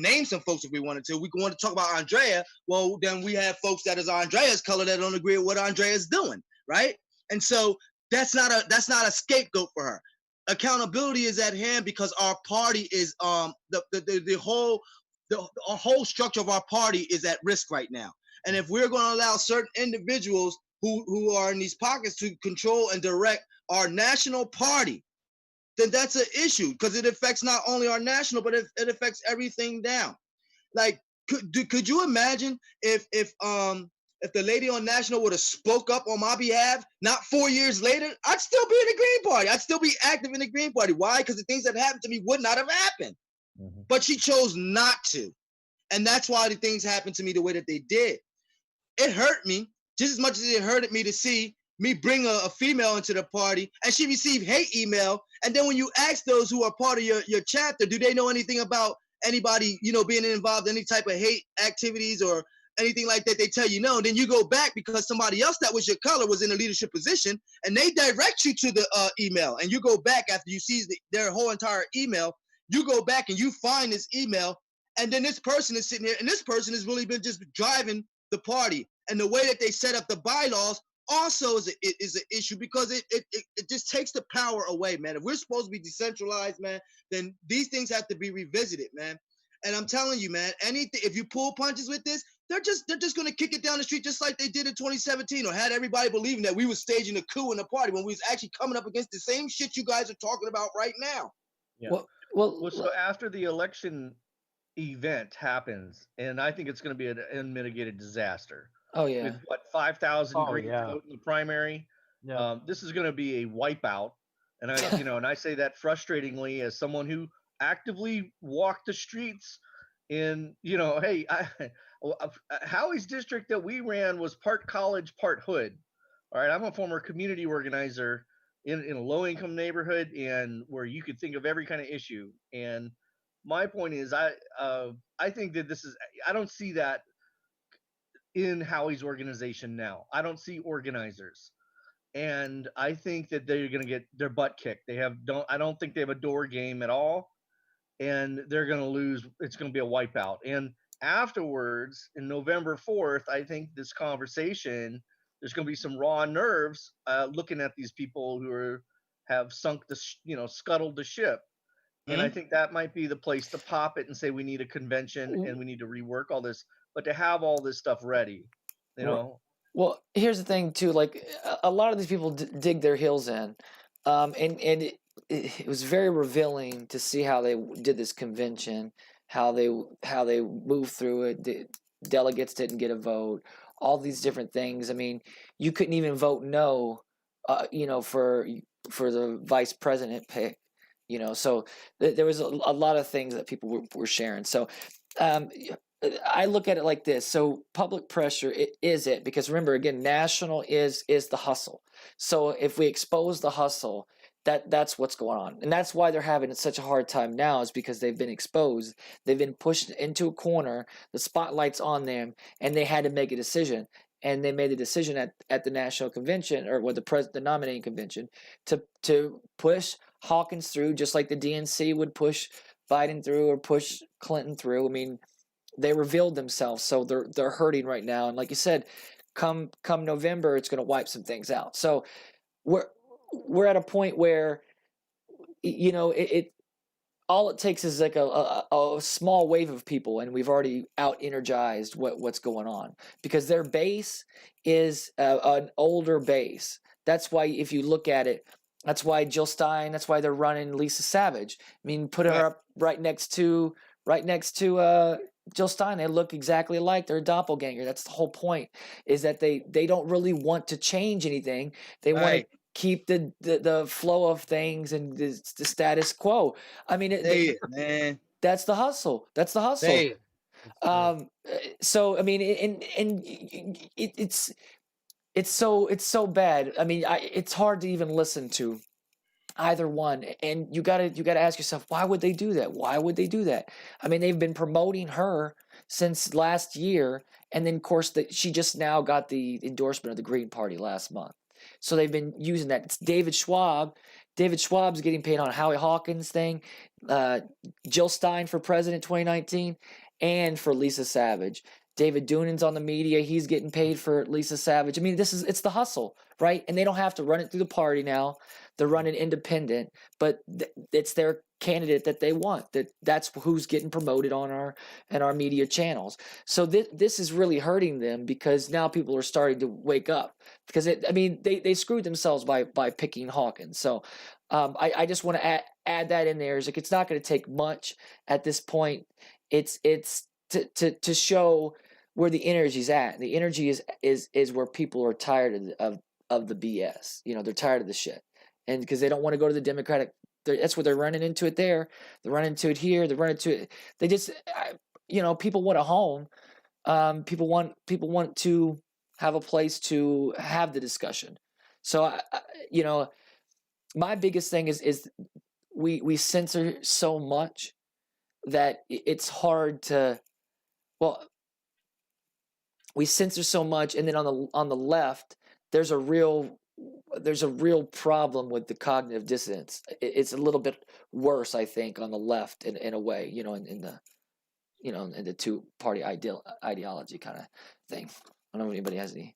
Speaker 3: name some folks if we wanted to. We want to talk about Andrea. Well, then we have folks that is Andrea's color that don't agree with what Andrea's doing, right? And so that's not a scapegoat for her. Accountability is at hand because our party is the whole structure of our party is at risk right now. And if we're going to allow certain individuals who are in these pockets to control and direct our national party, then that's an issue because it affects not only our national, but it affects everything down. Like, could you imagine if the lady on national would have spoke up on my behalf, not 4 years later, I'd still be in the Green Party. I'd still be active in the Green Party. Why? Because the things that happened to me would not have happened. But she chose not to. And that's why the things happened to me the way that they did. It hurt me just as much as it hurted me to see me bring a female into the party and she received hate email. And then when you ask those who are part of your chapter, do they know anything about anybody, being involved in any type of hate activities or anything like that? They tell you no. Then you go back because somebody else that was your color was in a leadership position and they direct you to the email. And you go back after you see their whole entire email, you go back and you find this email. And then this person is sitting here and this person has really been just driving the party. And the way that they set up the bylaws also is an issue because it just takes the power away, man. If we're supposed to be decentralized, man, then these things have to be revisited, man. And I'm telling you, man, if you pull punches with this, they're just gonna kick it down the street just like they did in 2017, or had everybody believing that we were staging a coup in the party when we was actually coming up against the same shit you guys are talking about right now.
Speaker 6: Yeah.
Speaker 2: Well,
Speaker 6: So after the election event happens, and I think it's going to be an unmitigated disaster.
Speaker 2: oh yeah.
Speaker 6: With what 5,000
Speaker 1: Oh,
Speaker 6: Greens
Speaker 1: yeah.
Speaker 6: vote in the primary,
Speaker 1: Yeah.
Speaker 6: this is going to be a wipeout. And I say that frustratingly as someone who actively walked the streets. In hey, Howie's district that we ran was part college, part hood. All right, I'm a former community organizer in a low income neighborhood, and where you could think of every kind of issue. And my point is, I think that I don't see that in Howie's organization now. I don't see organizers, and I think that they're going to get their butt kicked. I don't think they have a door game at all, and they're going to lose. It's going to be a wipeout. And afterwards, in November 4th, I think this conversation, there's going to be some raw nerves looking at these people who have sunk scuttled the ship. And I think that might be the place to pop it and say we need a convention and we need to rework all this. But to have all this stuff ready,
Speaker 2: Well, here's the thing too. Like a lot of these people dig their heels in, and it was very revealing to see how they did this convention, how they moved through it. The delegates didn't get a vote. All these different things. I mean, you couldn't even vote no, for the vice president pick. So there was a lot of things that people were sharing. So I look at it like this. So public pressure is it, because remember, again, national is the hustle. So if we expose the hustle, that's what's going on. And that's why they're having such a hard time now, is because they've been exposed. They've been pushed into a corner, the spotlight's on them, and they had to make a decision. And they made a decision at the national convention, or the nominating convention, to push Hawkins through, just like the DNC would push Biden through or push Clinton through. I mean, they revealed themselves, so they're hurting right now. And like you said, come November, it's going to wipe some things out. So we're at a point where it all it takes is like a small wave of people, and we've already out energized what's going on, because their base is an older base. That's why, if you look at it, that's why Jill Stein, that's why they're running Lisa Savage. I mean, put her up right next to Jill Stein. They look exactly alike. They're a doppelganger. That's the whole point, is that they don't really want to change anything. They want to keep the flow of things and the status quo. I mean,
Speaker 3: man.
Speaker 2: That's the hustle. That's the hustle. So I mean, and it's so bad. I mean, it's hard to even listen to either one. And you gotta ask yourself, why would they do that? Why would they do that? I mean, they've been promoting her since last year, and then of course she just now got the endorsement of the Green Party last month. So they've been using that. It's David Schwab. David Schwab's getting paid on Howie Hawkins thing, Jill Stein for president 2019, and for Lisa Savage. David Dunan's on the media. He's getting paid for Lisa Savage. I mean, it's the hustle, right? And they don't have to run it through the party now. They're running independent, but it's their candidate that they want. That's who's getting promoted on our media channels. So this is really hurting them, because now people are starting to wake up, because they screwed themselves by picking Hawkins. So I just want to add that in there. Is like, it's not going to take much at this point. It's to show where the energy's at. The energy is where people are tired of the BS. You know, they're tired of the shit, and because they don't want to go to the Democratic. That's what they're running into it there. They're running into it here. They're running into it. They just, people want a home. People want to have a place to have the discussion. So, my biggest thing is we censor so much that it's hard to. Well, we censor so much, and then on the left, there's a real problem with the cognitive dissonance. It's a little bit worse, I think, on the left in a way, in the two-party ideology kind of thing. I don't know if anybody has any.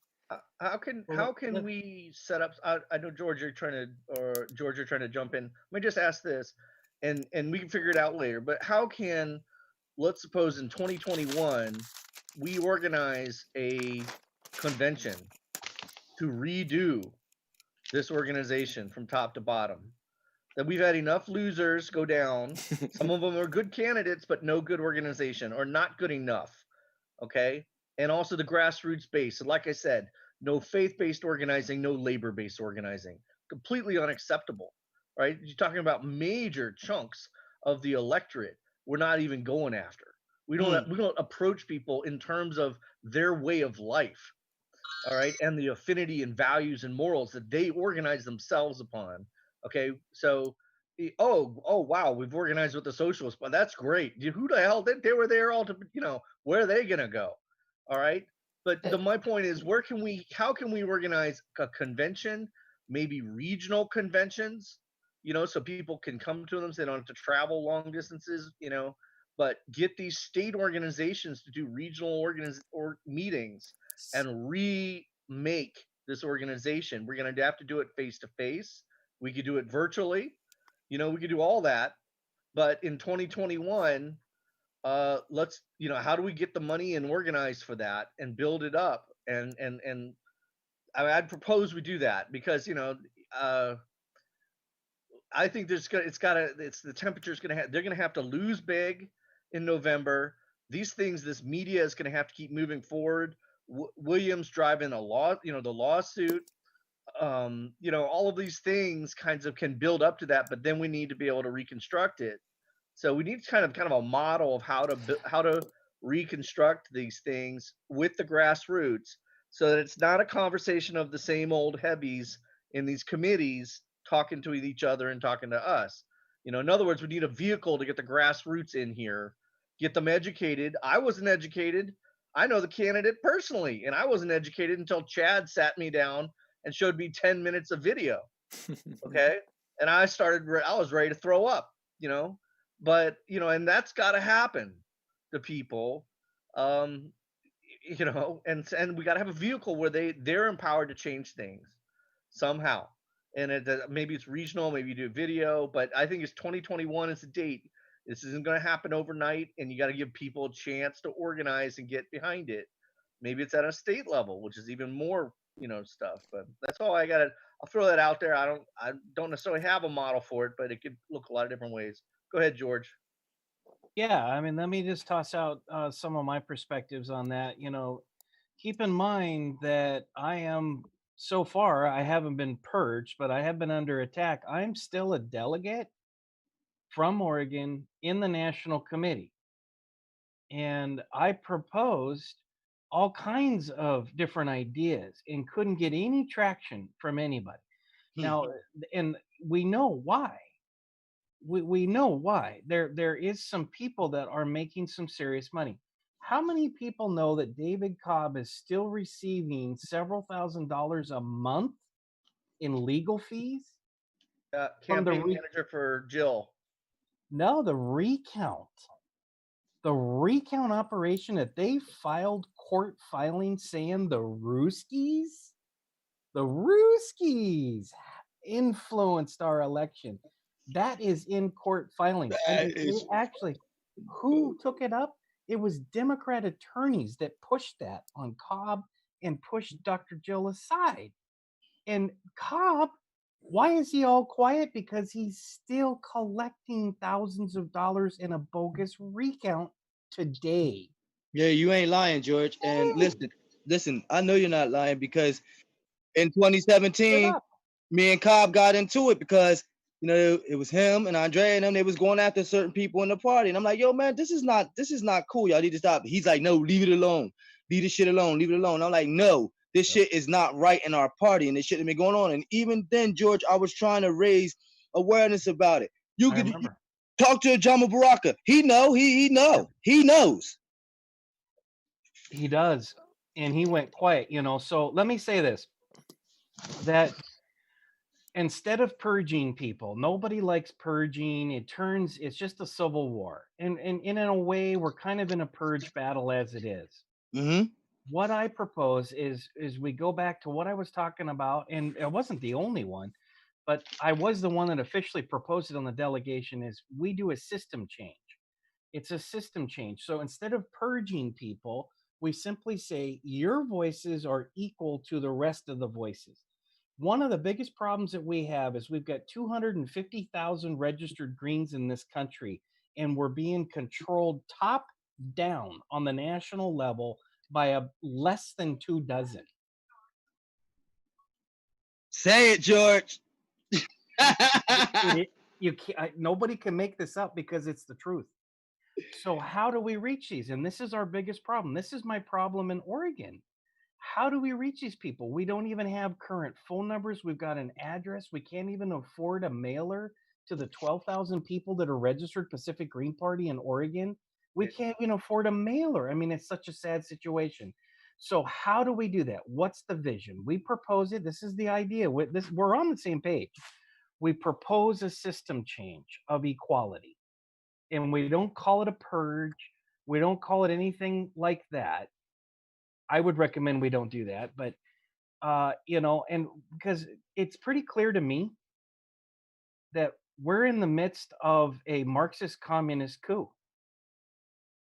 Speaker 6: How can we set up? I know George, you're trying to jump in. Let me just ask this, and we can figure it out later. But how can, let's suppose in 2021, we organize a convention to redo this organization from top to bottom? That we've had enough losers go down. Some of them are good candidates, but no good organization, or not good enough. Okay. And also the grassroots base. And like I said, no faith-based organizing, no labor-based organizing. Completely unacceptable, right? You're talking about major chunks of the electorate we're not even going after. We don't approach people in terms of their way of life, all right, and the affinity and values and morals that they organize themselves upon. Okay, so wow, we've organized with the socialists, but that's great. Who the hell they were there all to, where are they gonna go? All right, but my point is, how can we organize a convention, maybe regional conventions, so people can come to them, so they don't have to travel long distances, but get these state organizations to do regional meetings and remake this organization. We're going to have to do it face to face. We could do it virtually. We could do all that. But in 2021, let's, how do we get the money and organize for that and build it up? And I'd propose we do that, because, I think the temperature's they're going to have to lose big in November. This media is going to have to keep moving forward. Williams driving the lawsuit, all of these things kinds of can build up to that, but then we need to be able to reconstruct it. So we need kind of a model of how to reconstruct these things with the grassroots, so that it's not a conversation of the same old heavies in these committees talking to each other and talking to us. In other words, we need a vehicle to get the grassroots in here, get them educated. I wasn't educated. I know the candidate personally, and I wasn't educated until Chad sat me down and showed me 10 minutes of video. Okay. And I was ready to throw up, but, and that's got to happen to people, and we got to have a vehicle where they're empowered to change things somehow. And maybe it's regional, maybe you do video, but I think it's 2021 is the date. This isn't going to happen overnight, and you got to give people a chance to organize and get behind it. Maybe it's at a state level, which is even more, stuff. But that's all I got. I'll throw that out there. I don't necessarily have a model for it, but it could look a lot of different ways. Go ahead, George.
Speaker 1: Yeah, let me just toss out some of my perspectives on that. Keep in mind that so far, I haven't been purged, but I have been under attack. I'm still a delegate from Oregon in the National Committee. And I proposed all kinds of different ideas and couldn't get any traction from anybody. Now, and we know why. We know why. There is some people that are making some serious money. How many people know that David Cobb is still receiving several $1,000s a month in legal fees?
Speaker 6: Campaign manager for Jill.
Speaker 1: No, the recount. The recount operation that they filed court filing saying the Ruskies influenced our election. That is in court filings. And
Speaker 3: That
Speaker 1: they
Speaker 3: is
Speaker 1: actually, who took it up? It was Democrat attorneys that pushed that on Cobb and pushed Dr. Jill aside. And Cobb, why is he all quiet? Because he's still collecting thousands of dollars in a bogus recount today.
Speaker 3: yeah, you ain't lying, George. And listen, I know you're not lying because in 2017, me and Cobb got into it because it was him and Andre and them. They was going after certain people in the party, and I'm like, yo, man, this is not cool. Y'all need to stop. He's like, no, leave it alone. Leave this shit alone. Leave it alone. I'm like, no, this shit is not right in our party, and this shit has been going on. And even then, George, I was trying to raise awareness about it. You
Speaker 1: I
Speaker 3: could
Speaker 1: remember.
Speaker 3: talk to Jama Baraka. He knows.
Speaker 1: He does. And he went quiet, So let me say this, that instead of purging people, nobody likes purging. It's just a civil war. And in a way, we're kind of in a purge battle as it is.
Speaker 3: Mm-hmm.
Speaker 1: What I propose is we go back to what I was talking about, and I wasn't the only one, but I was the one that officially proposed it on the delegation, is we do a system change. It's a system change. So instead of purging people, we simply say your voices are equal to the rest of the voices. One of the biggest problems that we have is we've got 250,000 registered Greens in this country, and we're being controlled top down on the national level by a less than 2 dozen.
Speaker 3: Say it, George.
Speaker 1: Nobody can make this up because it's the truth. So how do we reach these? And this is our biggest problem. This is my problem in Oregon. How do we reach these people? We don't even have current phone numbers. We've got an address. We can't even afford a mailer to the 12,000 people that are registered Pacific Green Party in Oregon. We can't even afford a mailer. I mean, it's such a sad situation. So how do we do that? What's the vision? We propose it. This is the idea. We're on the same page. We propose a system change of equality. And we don't call it a purge. We don't call it anything like that. I would recommend we don't do that, but and because it's pretty clear to me that we're in the midst of a Marxist communist coup.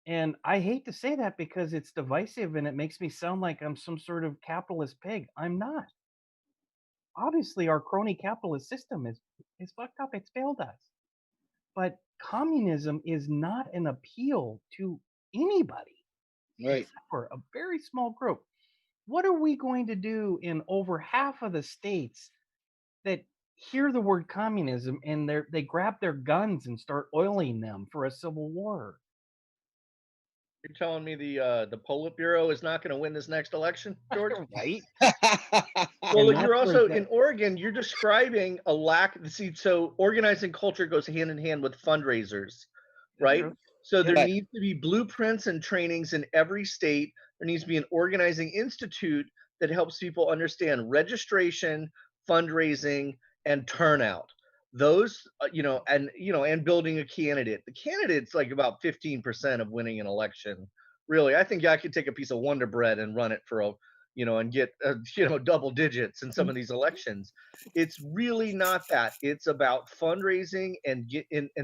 Speaker 1: And I hate to say that because it's divisive and it makes me sound like I'm some sort of capitalist pig. I'm not. Obviously, our crony capitalist system is fucked up. It's failed us. But communism is not an appeal to anybody,
Speaker 3: Right.
Speaker 1: except for a very small group. What are we going to do in over half of the states that hear the word communism and they grab their guns and start oiling them for a civil war?
Speaker 5: You're telling me the Politburo is not going to win this next election, George?
Speaker 1: Right?
Speaker 5: Well,
Speaker 1: And
Speaker 5: look, you're
Speaker 1: that's
Speaker 5: also
Speaker 1: where
Speaker 5: in Oregon. You're describing a lack. See, so organizing culture goes hand in hand with fundraisers, right?
Speaker 1: true.
Speaker 5: So there
Speaker 3: Right.
Speaker 5: needs to be blueprints and trainings in every state. There needs to be an organizing institute that helps people understand registration, fundraising, and turnout. Those, and building a candidate. The candidate's like about 15% of winning an election. Really, I think I could take a piece of Wonder Bread and run it for and get double digits in some of these elections. It's really not that. It's about fundraising and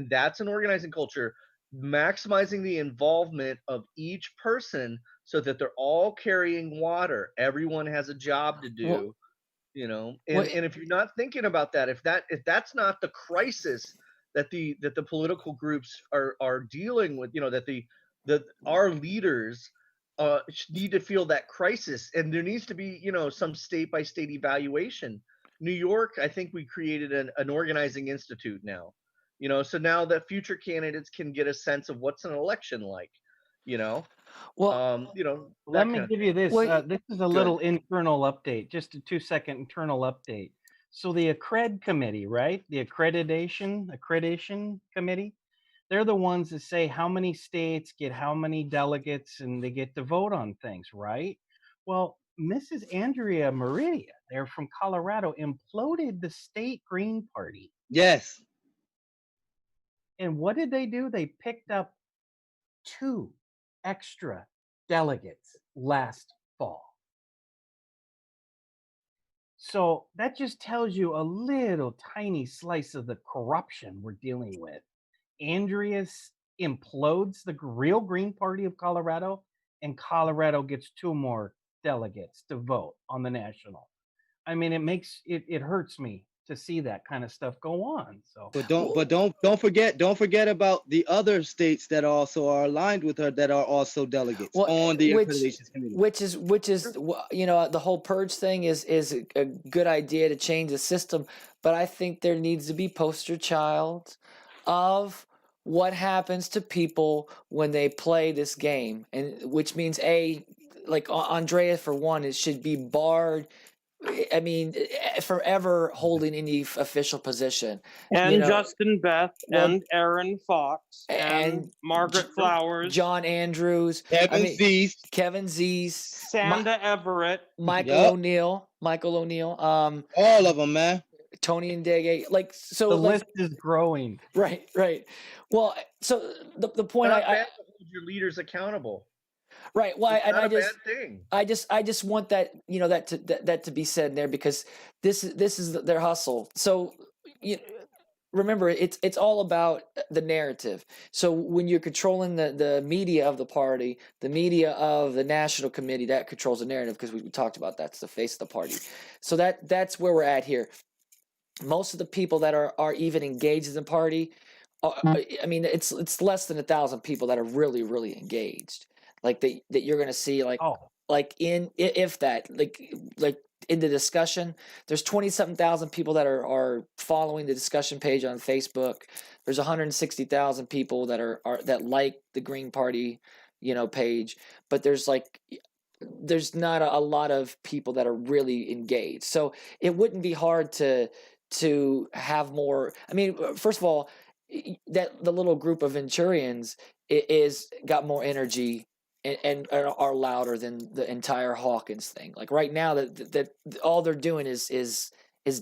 Speaker 5: that's an organizing culture, maximizing the involvement of each person so that they're all carrying water. Everyone has a job to do.
Speaker 2: Well,
Speaker 5: And if you're not thinking about that, if that's not the crisis that the political groups are dealing with, that our leaders need to feel that crisis, and there needs to be some state by state evaluation. New York, I think we created an organizing institute now, so now that future candidates can get a sense of what's an election like,
Speaker 2: well,
Speaker 1: Let
Speaker 5: that
Speaker 1: me
Speaker 5: kind of
Speaker 1: give you this.
Speaker 2: Well,
Speaker 1: This is a little internal update, just a 2-second internal update. So the Accred committee, right? The accreditation committee, they're the ones that say how many states get how many delegates and they get to vote on things, right? Well, Mrs. Andrea Meridia, they're from Colorado, imploded the state Green Party.
Speaker 3: Yes.
Speaker 1: And what did they do? They picked up 2 extra delegates last fall. So that just tells you a little tiny slice of the corruption we're dealing with. Andreas implodes the real Green Party of Colorado, and Colorado gets 2 more delegates to vote on the national. I mean, it hurts me to see that kind of stuff go on. So,
Speaker 3: Don't forget about the other states that also are aligned with her that are also delegates on the accreditation committee.
Speaker 2: Which is the whole purge thing is a good idea to change the system, but I think there needs to be poster child of what happens to people when they play this game, and which means like Andrea for one, it should be barred. I mean, forever holding any official position.
Speaker 4: And Justin Beth and Aaron Fox and Margaret Flowers,
Speaker 2: John Andrews,
Speaker 3: Kevin
Speaker 2: Zeese,
Speaker 4: Sanda Everett,
Speaker 2: Michael O'Neill,
Speaker 3: all of them, man.
Speaker 2: Tony and Dege, so
Speaker 1: the list is growing.
Speaker 2: Right. Well, so the point
Speaker 5: I hold your leaders accountable.
Speaker 2: Right. Well,
Speaker 5: it's not a bad thing.
Speaker 2: I just want that that to be said in there, because this is their hustle. So remember, it's all about the narrative. So when you're controlling the media of the party, the media of the national committee, that controls the narrative, because we talked about that's the face of the party. So that's where we're at here. Most of the people that are even engaged in the party, I mean, it's less than 1,000 people that are really, really engaged. Like that you're going to see like in the discussion, there's 27,000 people that are following the discussion page on Facebook. There's 160,000 people that like the Green Party, page, but there's not a lot of people that are really engaged. So it wouldn't be hard to have more. I mean, first of all, that the little group of Venturians is got more energy and are louder than the entire Hawkins thing. Like right now, that all they're doing is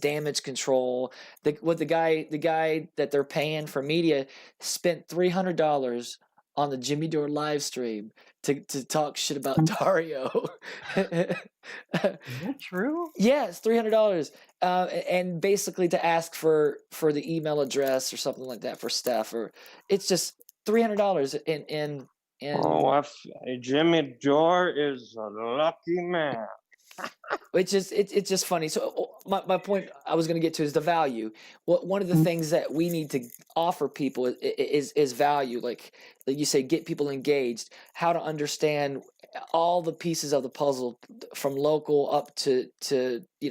Speaker 2: damage control. The guy that they're paying for media spent $300 on the Jimmy Dore live stream to talk shit about Dario.
Speaker 1: Is that true?
Speaker 2: Yes, $300, and basically to ask for the email address or something like that for Steph, or it's just $300 in.
Speaker 4: Jimmy Dore is a lucky man.
Speaker 2: It's just funny. So my point I was going to get to is the value. One of the things that we need to offer people is value. Like you say, get people engaged. How to understand all the pieces of the puzzle from local up to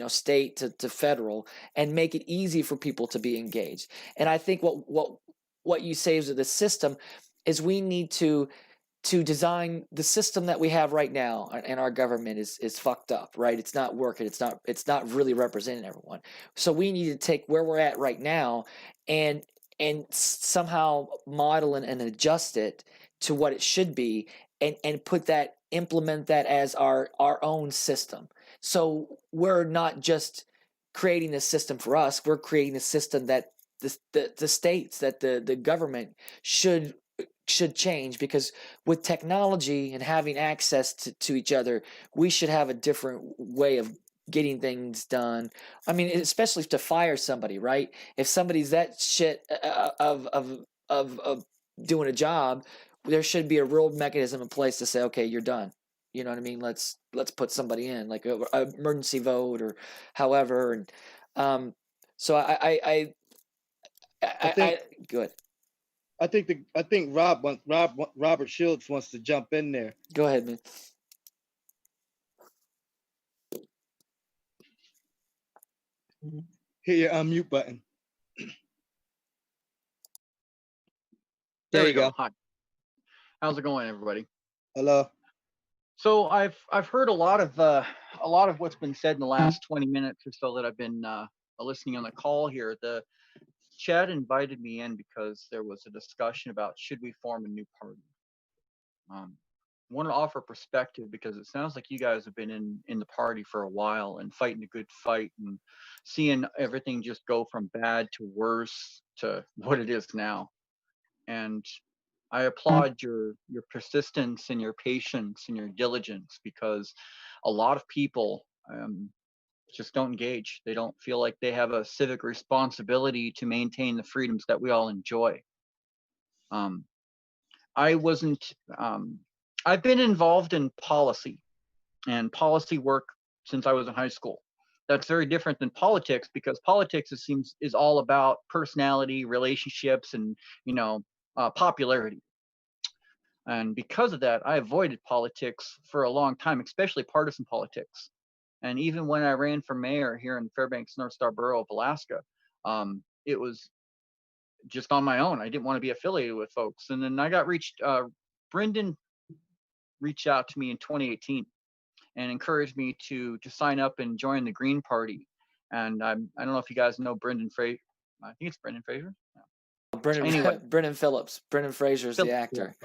Speaker 2: state to federal, and make it easy for people to be engaged. And I think what you say is the system is we need to design the system that we have right now, and our government is fucked up, right? It's not working. It's not really representing everyone. So we need to take where we're at right now and somehow model and adjust it to what it should be, and implement that as our own system. So we're not just creating a system for us, we're creating a system that the states, that the government should change, because with technology and having access to each other, we should have a different way of getting things done. I mean, especially to fire somebody, right? If somebody's that shit of doing a job, there should be a real mechanism in place to say, okay, you're done. You know what I mean? Let's put somebody in, like a emergency vote or however. And so I good.
Speaker 3: I think Robert Shields wants to jump in there.
Speaker 2: Go ahead, man.
Speaker 3: Hit your unmute button.
Speaker 7: There you go. Hi. How's it going, everybody?
Speaker 3: Hello.
Speaker 7: So I've heard a lot of what's been said in the last 20 minutes or so that I've been listening on the call here. The Chad invited me in because there was a discussion about should we form a new party. Want to offer perspective, because it sounds like you guys have been in the party for a while and fighting a good fight and seeing everything just go from bad to worse to what it is now. And I applaud your persistence and your patience and your diligence, because a lot of people just don't engage. They don't feel like they have a civic responsibility to maintain the freedoms that we all enjoy. Um, I wasn't. I've been involved in policy and policy work since I was in high school. That's very different than politics, because politics, it seems, is all about personality, relationships, and popularity. And because of that, I avoided politics for a long time, especially partisan politics. And even when I ran for mayor here in Fairbanks North Star Borough of Alaska, it was just on my own. I didn't want to be affiliated with folks. And then I got Brendan reached out to me in 2018 and encouraged me to sign up and join the Green Party. And I don't know if you guys know Brendan Fraser. I think it's Brendan Fraser. Yeah. Anyway.
Speaker 2: Brendan Phillips. Brendan Fraser's the actor.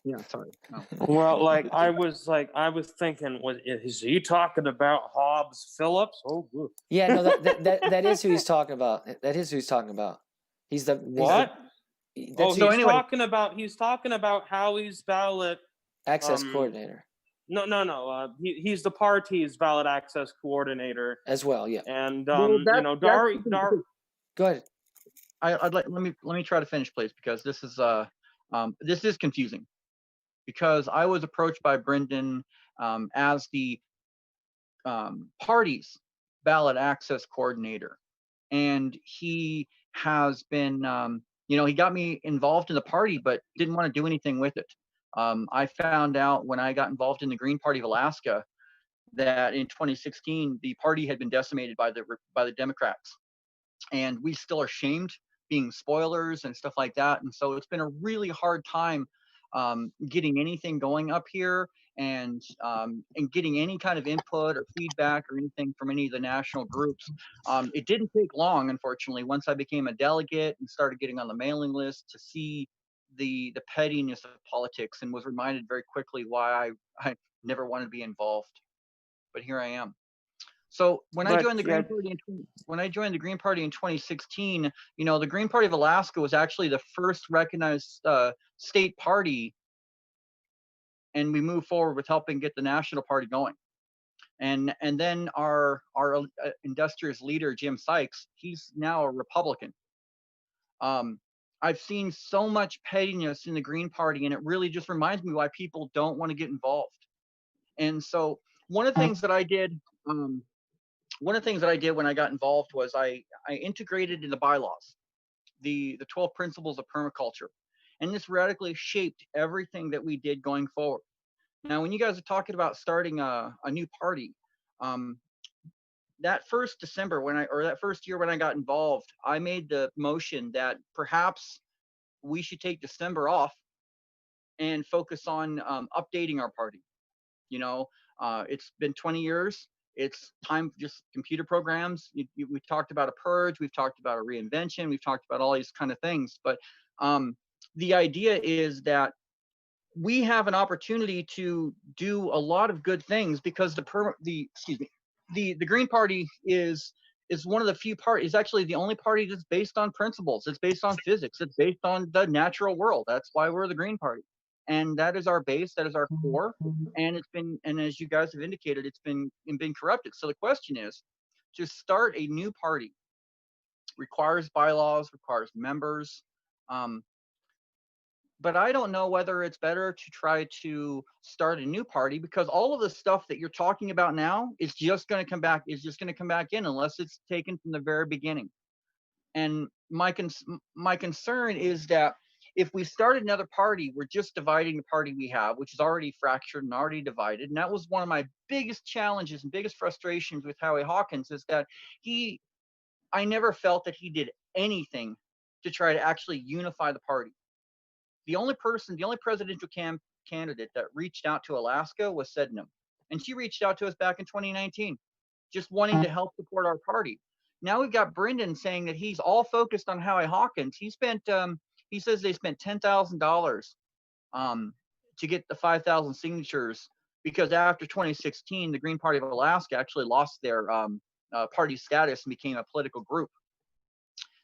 Speaker 7: Yeah, sorry. No.
Speaker 4: Well, I was thinking, is he talking about Hobbs Phillips? Oh, good.
Speaker 2: Yeah, no, that is who he's talking about. That is who he's talking about. He's the
Speaker 4: what?
Speaker 2: He's
Speaker 4: talking about Howie's ballot
Speaker 2: access coordinator.
Speaker 4: No. He's the party's ballot access coordinator
Speaker 2: as well. Yeah.
Speaker 4: And Dari.
Speaker 2: Go ahead.
Speaker 7: Let me try to finish, please, because this is confusing. Because I was approached by Brendan as the party's ballot access coordinator, and he has been, he got me involved in the party, but didn't want to do anything with it. I found out when I got involved in the Green Party of Alaska that in 2016 the party had been decimated by the Democrats, and we still are shamed being spoilers and stuff like that. And so it's been a really hard time getting anything going up here, and getting any kind of input or feedback or anything from any of the national groups. It didn't take long, unfortunately, once I became a delegate and started getting on the mailing list, to see the pettiness of politics, and was reminded very quickly why I never wanted to be involved. But here I am. So when I joined the Green Party in 2016, the Green Party of Alaska was actually the first recognized state party, and we moved forward with helping get the national party going. And then our industrious leader, Jim Sykes, he's now a Republican. I've seen so much pettiness in the Green Party, and it really just reminds me why people don't want to get involved. And so one of the things that I did. One of the things that I did when I got involved was I integrated in the bylaws the 12 principles of permaculture, and this radically shaped everything that we did going forward. Now, when you guys are talking about starting a new party, that first December that first year when I got involved, I made the motion that perhaps we should take December off and focus on updating our party. It's been 20 years. It's time, just computer programs. We've talked about a purge. We've talked about a reinvention. We've talked about all these kind of things. But the idea is that we have an opportunity to do a lot of good things, because the Green Party is one of the few parties, actually the only party that's based on principles. It's based on physics. It's based on the natural world. That's why we're the Green Party. And that is our base, that is our core, and as you guys have indicated, it's been corrupted. So the question is, to start a new party requires bylaws, requires members, but I don't know whether it's better to try to start a new party, because all of the stuff that you're talking about now is just going to come back in unless it's taken from the very beginning. And my concern is that if we start another party, we're just dividing the party we have, which is already fractured and already divided. And that was one of my biggest challenges and biggest frustrations with Howie Hawkins, is that I never felt that he did anything to try to actually unify the party. The only presidential candidate that reached out to Alaska was Sydenham. And she reached out to us back in 2019, just wanting to help support our party. Now we've got Brendan saying that he's all focused on Howie Hawkins. He says they spent $10,000 to get the 5,000 signatures, because after 2016, the Green Party of Alaska actually lost their party status and became a political group.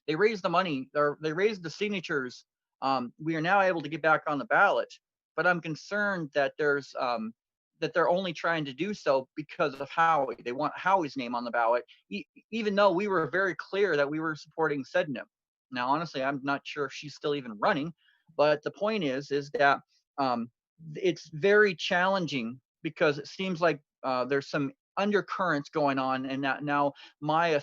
Speaker 7: They raised the money, they raised the signatures We are now able to get back on the ballot, but I'm concerned that that they're only trying to do so because of Howie. They want Howie's name on the ballot, even though we were very clear that we were supporting Sydenham. Now, honestly, I'm not sure if she's still even running, but the point is that it's very challenging because it seems like there's some undercurrents going on, and that now my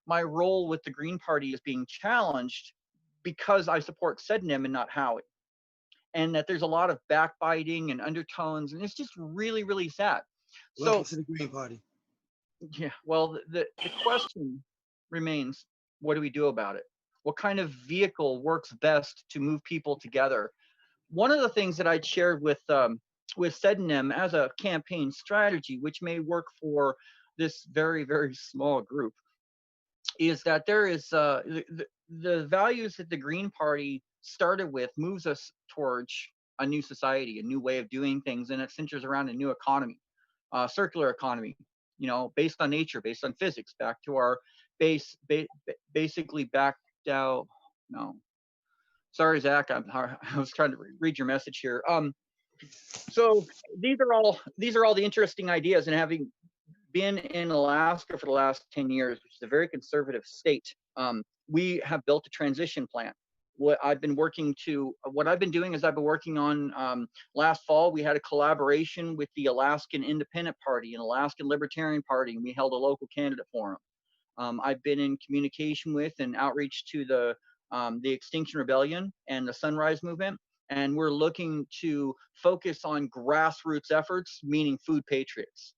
Speaker 7: role with the Green Party is being challenged because I support Sydenham and not Howie, and that there's a lot of backbiting and undertones, and it's just really, really sad.
Speaker 3: Welcome
Speaker 7: So
Speaker 3: to the Green Party.
Speaker 7: yeah, well, the question remains, what do we do about it? What kind of vehicle works best to move people together? One of the things that I'd shared with Sydenham as a campaign strategy, which may work for this very, very small group, is that there is the values that the Green Party started with moves us towards a new society, a new way of doing things, and it centers around a new economy, circular economy, based on nature, based on physics, back to our basically back down. No, sorry, Zach, I was trying to read your message here. So these are all the interesting ideas, and having been in Alaska for the last 10 years, which is a very conservative state, we have built a transition plan. What I've been doing is I've been working on, last fall, we had a collaboration with the Alaskan Independent Party and Alaskan Libertarian Party, and we held a local candidate forum. I've been in communication with and outreach to the Extinction Rebellion and the Sunrise Movement, and we're looking to focus on grassroots efforts, meaning food patriots.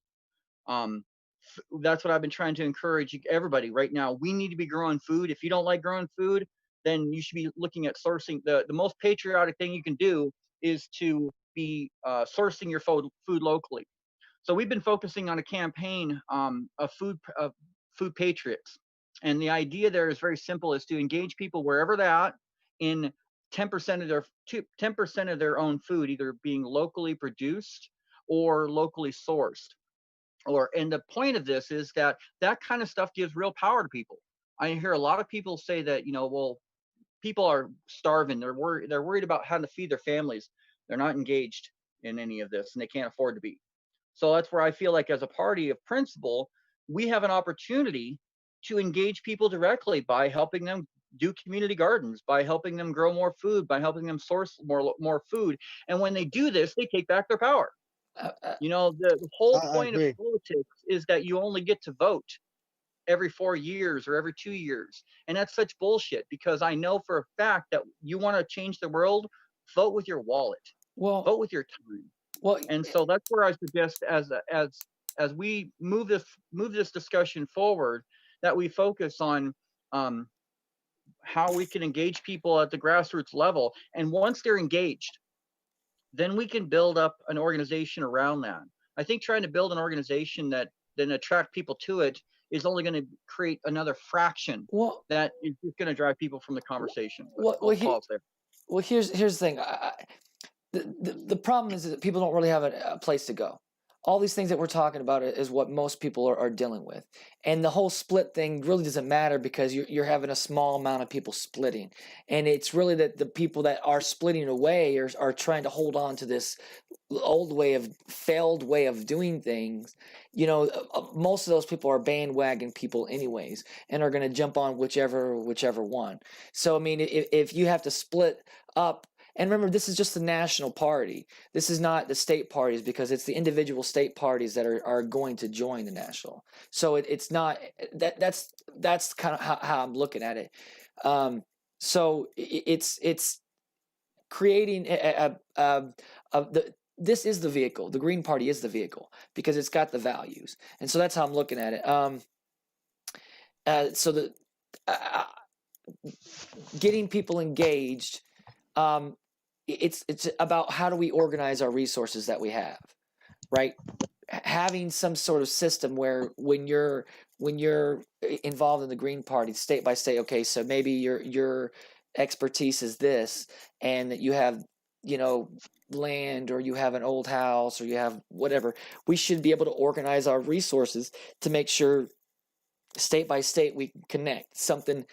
Speaker 7: That's what I've been trying to encourage everybody right now. We need to be growing food. If you don't like growing food, then you should be looking at sourcing. The most patriotic thing you can do is to be sourcing your food locally. So we've been focusing on a campaign of food patriots. And the idea there is very simple, is to engage people wherever they're at in 10% of their own food, either being locally produced or locally sourced. And the point of this is that kind of stuff gives real power to people. I hear a lot of people say that, well, people are starving. They're worried about how to feed their families. They're not engaged in any of this, and they can't afford to be. So that's where I feel like, as a party of principle, we have an opportunity to engage people directly by helping them do community gardens, by helping them grow more food, by helping them source more food. And when they do this, they take back their power. The whole point of politics is that you only get to vote every 4 years or every 2 years. And that's such bullshit, because I know for a fact that you want to change the world, vote with your wallet. Vote with your time. And so that's where I suggest, as we move this discussion forward, that we focus on how we can engage people at the grassroots level. And once they're engaged, then we can build up an organization around that. I think trying to build an organization that then attract people to it is only going to create another fraction that is going to drive people from the conversation.
Speaker 2: Here's the thing. The problem is that people don't really have a place to go. All these things that we're talking about is what most people are dealing with. And the whole split thing really doesn't matter, because you're having a small amount of people splitting. And it's really that the people that are splitting away are trying to hold on to this failed way of doing things. Most of those people are bandwagon people anyways, and are going to jump on whichever one. So, I mean, if you have to split up, and remember, this is just the national party. This is not the state parties, because it's the individual state parties that are going to join the national. So it's not that's kind of how I'm looking at it. So it's creating this is the vehicle. The Green Party is the vehicle, because it's got the values, and so that's how I'm looking at it. So getting people engaged. It's about how do we organize our resources that we have, right? Having some sort of system where when you're involved in the Green Party, state by state, okay, so maybe your expertise is this, and that you have land, or you have an old house, or you have whatever. We should be able to organize our resources to make sure state by state we can connect. Something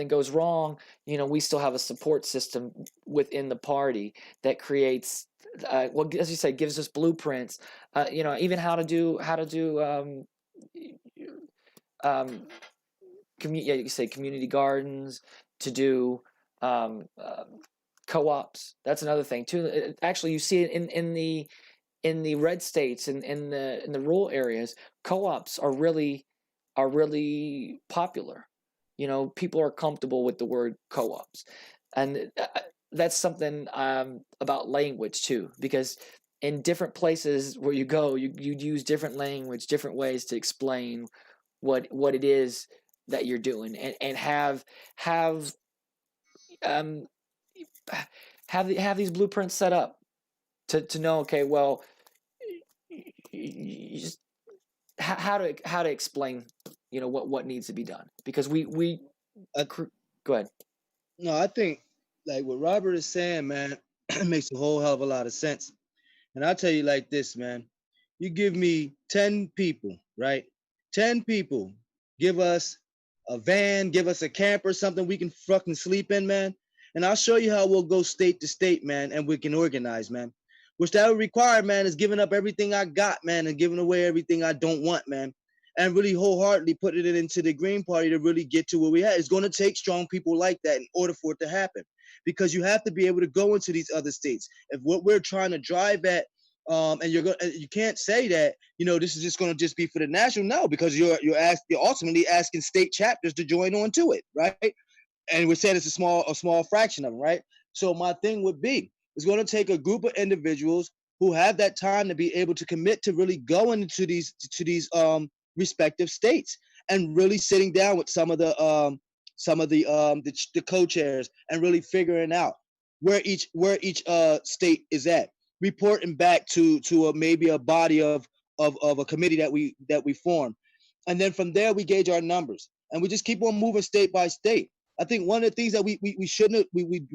Speaker 2: goes wrong, we still have a support system within the party that creates well, as you say, gives us blueprints, even how to do you say community gardens, to do co-ops. That's another thing too. Actually, you see it in the red states and in the rural areas. Co-ops are really popular. People are comfortable with the word co-ops, and that's something about language too, because in different places where you go, you use different language, different ways to explain what it is that you're doing, and have these blueprints set up to know, okay, well, you just how to explain what needs to be done, because we go ahead.
Speaker 3: No, I think like what Robert is saying, man, it makes a whole hell of a lot of sense. And I'll tell you like this, man. You give me 10 people, right? 10 people, give us a van, give us a camper, something we can fucking sleep in, man. And I'll show you how we'll go state to state, man, and we can organize, man. Which that would require, man, is giving up everything I got, man, and giving away everything I don't want, man. And really wholeheartedly putting it into the Green Party to really get to where we at. It's going to take strong people like that in order for it to happen, because you have to be able to go into these other states. If what we're trying to drive at, and you can't say that this is just going to just be for the national, no, because you're ultimately asking state chapters to join on to it, right? And we're saying it's a small fraction of them, right? So my thing would be, it's going to take a group of individuals who have that time to be able to commit to really going into these respective states, and really sitting down with some of the co-chairs and really figuring out where each state is at, reporting back to maybe a body of a committee that we form, and then from there we gauge our numbers, and we just keep on moving state by state. I think one of the things that we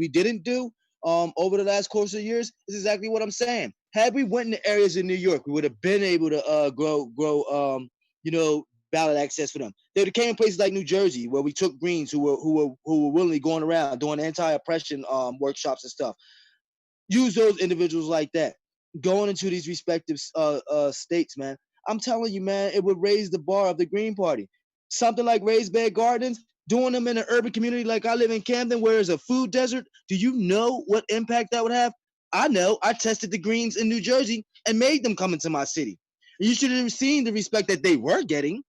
Speaker 3: didn't do over the last course of years is exactly what I'm saying. Had we went into areas in New York, we would have been able to grow ballot access for them. They came in places like New Jersey, where we took Greens who were willingly going around doing anti-oppression workshops and stuff. Use those individuals like that, going into these respective states, man. I'm telling you, man, it would raise the bar of the Green Party. Something like raised bed gardens, doing them in an urban community like I live in Camden, where there's a food desert. Do you know what impact that would have? I know. I tested the Greens in New Jersey and made them come into my city. You should have seen the respect that they were getting,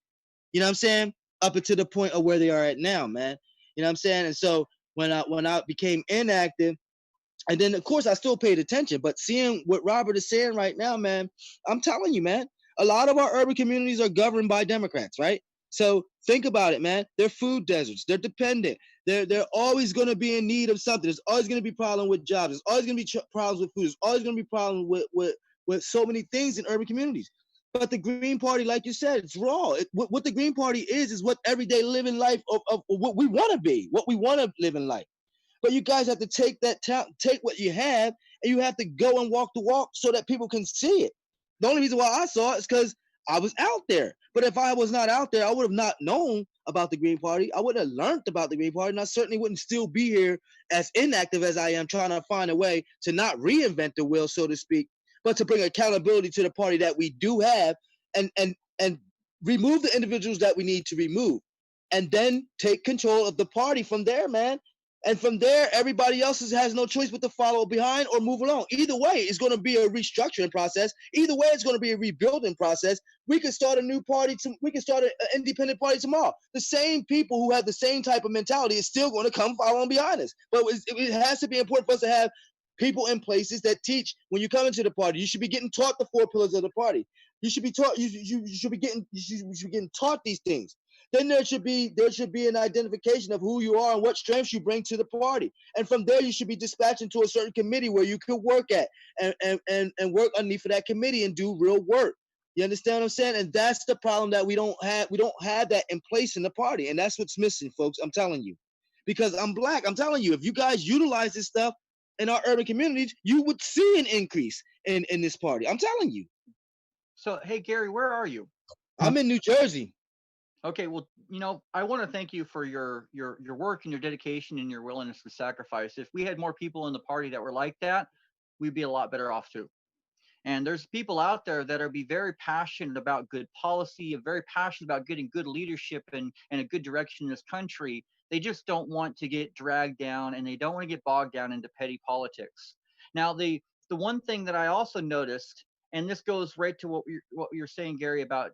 Speaker 3: you know what I'm saying, up until the point of where they are at now, man. You know what I'm saying? And so when I became inactive, and then of course I still paid attention, but seeing what Robert is saying right now, man, I'm telling you, man, a lot of our urban communities are governed by Democrats, right? So think about it, man. They're food deserts. They're dependent. They're always going to be in need of something. There's always going to be problem with jobs. There's always going to be problems with food. There's always going to be problems with so many things in urban communities. But the Green Party, like you said, it's raw. What the Green Party is what everyday living life of what we want to be, what we want to live in life. But you guys have to take what you have, and you have to go and walk the walk so that people can see it. The only reason why I saw it is because I was out there. But if I was not out there, I would have not known about the Green Party. I would have learned about the Green Party, and I certainly wouldn't still be here as inactive as I am, trying to find a way to not reinvent the wheel, so to speak, but to bring accountability to the party that we do have, and remove the individuals that we need to remove, and then take control of the party from there, man. And from there, everybody else has no choice but to follow behind or move along. Either way, it's going to be a restructuring process. Either way, it's going to be a rebuilding process. We could start a new party. We could start an independent party tomorrow. The same people who have the same type of mentality is still going to come following behind us. But it has to be important for us to have people in places that teach. When you come into the party, you should be getting taught the 4 pillars of the party. You should be taught. You should be getting taught these things. Then there should be an identification of who you are and what strengths you bring to the party. And from there, you should be dispatched into a certain committee where you can work at and work underneath of that committee and do real work. You understand what I'm saying? And that's the problem that we don't have. We don't have that in place in the party. And that's what's missing, folks. I'm telling you. Because I'm black. I'm telling you, if you guys utilize this stuff in our urban communities, you would see an increase in this party. I'm telling you.
Speaker 7: So, hey, Gary, where are you?
Speaker 3: I'm in New Jersey.
Speaker 7: Okay, well, I want to thank you for your work and your dedication and your willingness to sacrifice. If we had more people in the party that were like that, we'd be a lot better off too. And there's people out there that are be very passionate about good policy, very passionate about getting good leadership and a good direction in this country. They just don't want to get dragged down, and they don't want to get bogged down into petty politics. Now, the one thing that I also noticed, and this goes right to what you're saying, Gary, about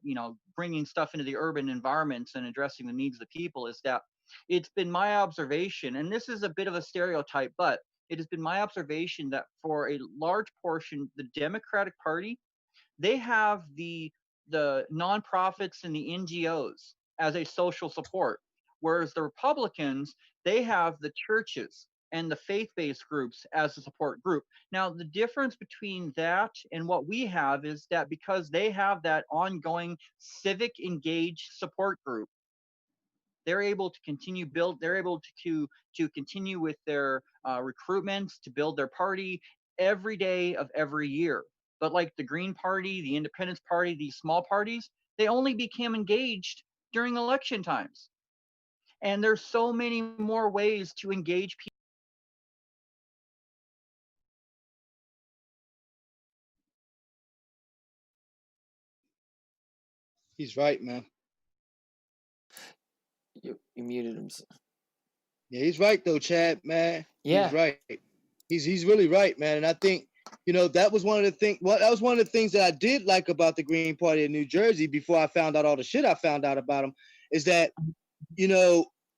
Speaker 7: bringing stuff into the urban environments and addressing the needs of the people, is that it's been my observation, and this is a bit of a stereotype, but it has been my observation that for a large portion, the Democratic Party, they have the nonprofits and the NGOs as a social support, whereas the Republicans, they have the churches and the faith-based groups as a support group. Now, the difference between that and what we have is that because they have that ongoing civic engaged support group, they're able to they're able to continue with their recruitments, to build their party every day of every year. But like the Green Party, the Independence Party, these small parties, they only became engaged during election times. And there's so many more ways to engage people.
Speaker 3: He's right, man.
Speaker 2: You muted him.
Speaker 3: Yeah, he's right though, Chad, man.
Speaker 2: Yeah.
Speaker 3: He's right. He's really right, man. And I think, that was one of the things. Well, that was one of the things that I did like about the Green Party in New Jersey before I found out all the shit I found out about them, is that,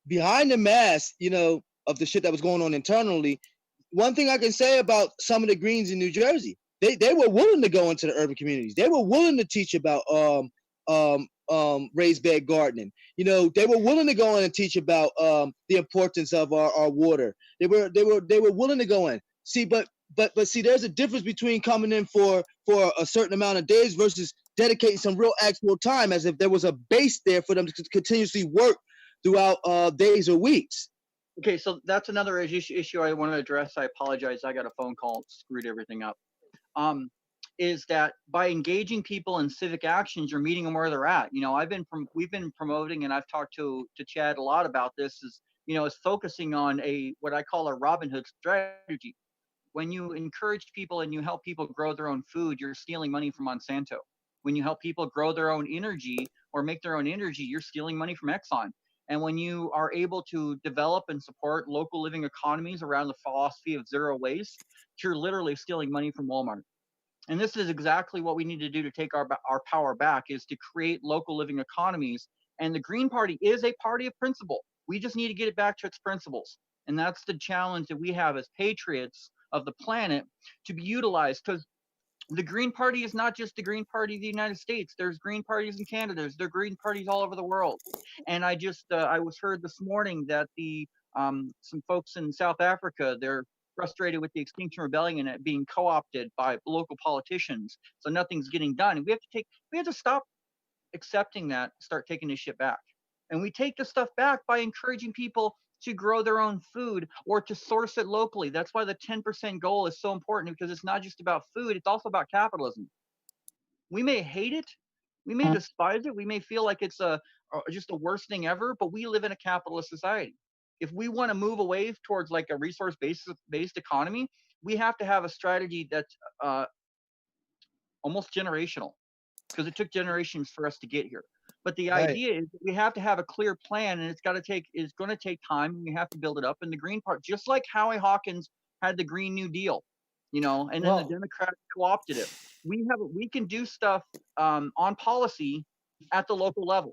Speaker 3: behind the mask, of the shit that was going on internally, one thing I can say about some of the Greens in New Jersey, they were willing to go into the urban communities. They were willing to teach about raised bed gardening. They were willing to go in and teach about the importance of our water. They were willing to go in. See, but see, there's a difference between coming in for a certain amount of days versus dedicating some real actual time, as if there was a base there for them to continuously work throughout days or weeks.
Speaker 7: Okay, so that's another issue I want to address. I apologize. I got a phone call, screwed everything up. Is that by engaging people in civic actions, you're meeting them where they're at. We've been promoting, and I've talked to Chad a lot about this, is focusing on what I call a Robin Hood strategy. When you encourage people and you help people grow their own food, you're stealing money from Monsanto. When you help people grow their own energy or make their own energy, you're stealing money from Exxon. And when you are able to develop and support local living economies around the philosophy of zero waste, you're literally stealing money from Walmart. And this is exactly what we need to do to take our power back, is to create local living economies. And the Green Party is a party of principle. We just need to get it back to its principles. And that's the challenge that we have as patriots of the planet to be utilized, because the Green Party is not just the Green Party of the United States. There's Green parties in Canada. There's Green parties all over the world. And I was heard this morning that some folks in South Africa, they're frustrated with the Extinction Rebellion and it being co-opted by local politicians. So nothing's getting done. And we have to stop accepting that, start taking this shit back. And we take this stuff back by encouraging people to grow their own food or to source it locally. That's why the 10% goal is so important, because it's not just about food, it's also about capitalism. We may hate it, we may despise it, we may feel like it's just the worst thing ever, but we live in a capitalist society. If we want to move away towards like a resource-based economy, we have to have a strategy that's almost generational, because it took generations for us to get here. But the idea is that we have to have a clear plan, and it's going to take time, and we have to build it up. And the Green Party, just like Howie Hawkins had the Green New Deal, and then the Democrats co-opted it. We can do stuff on policy at the local level.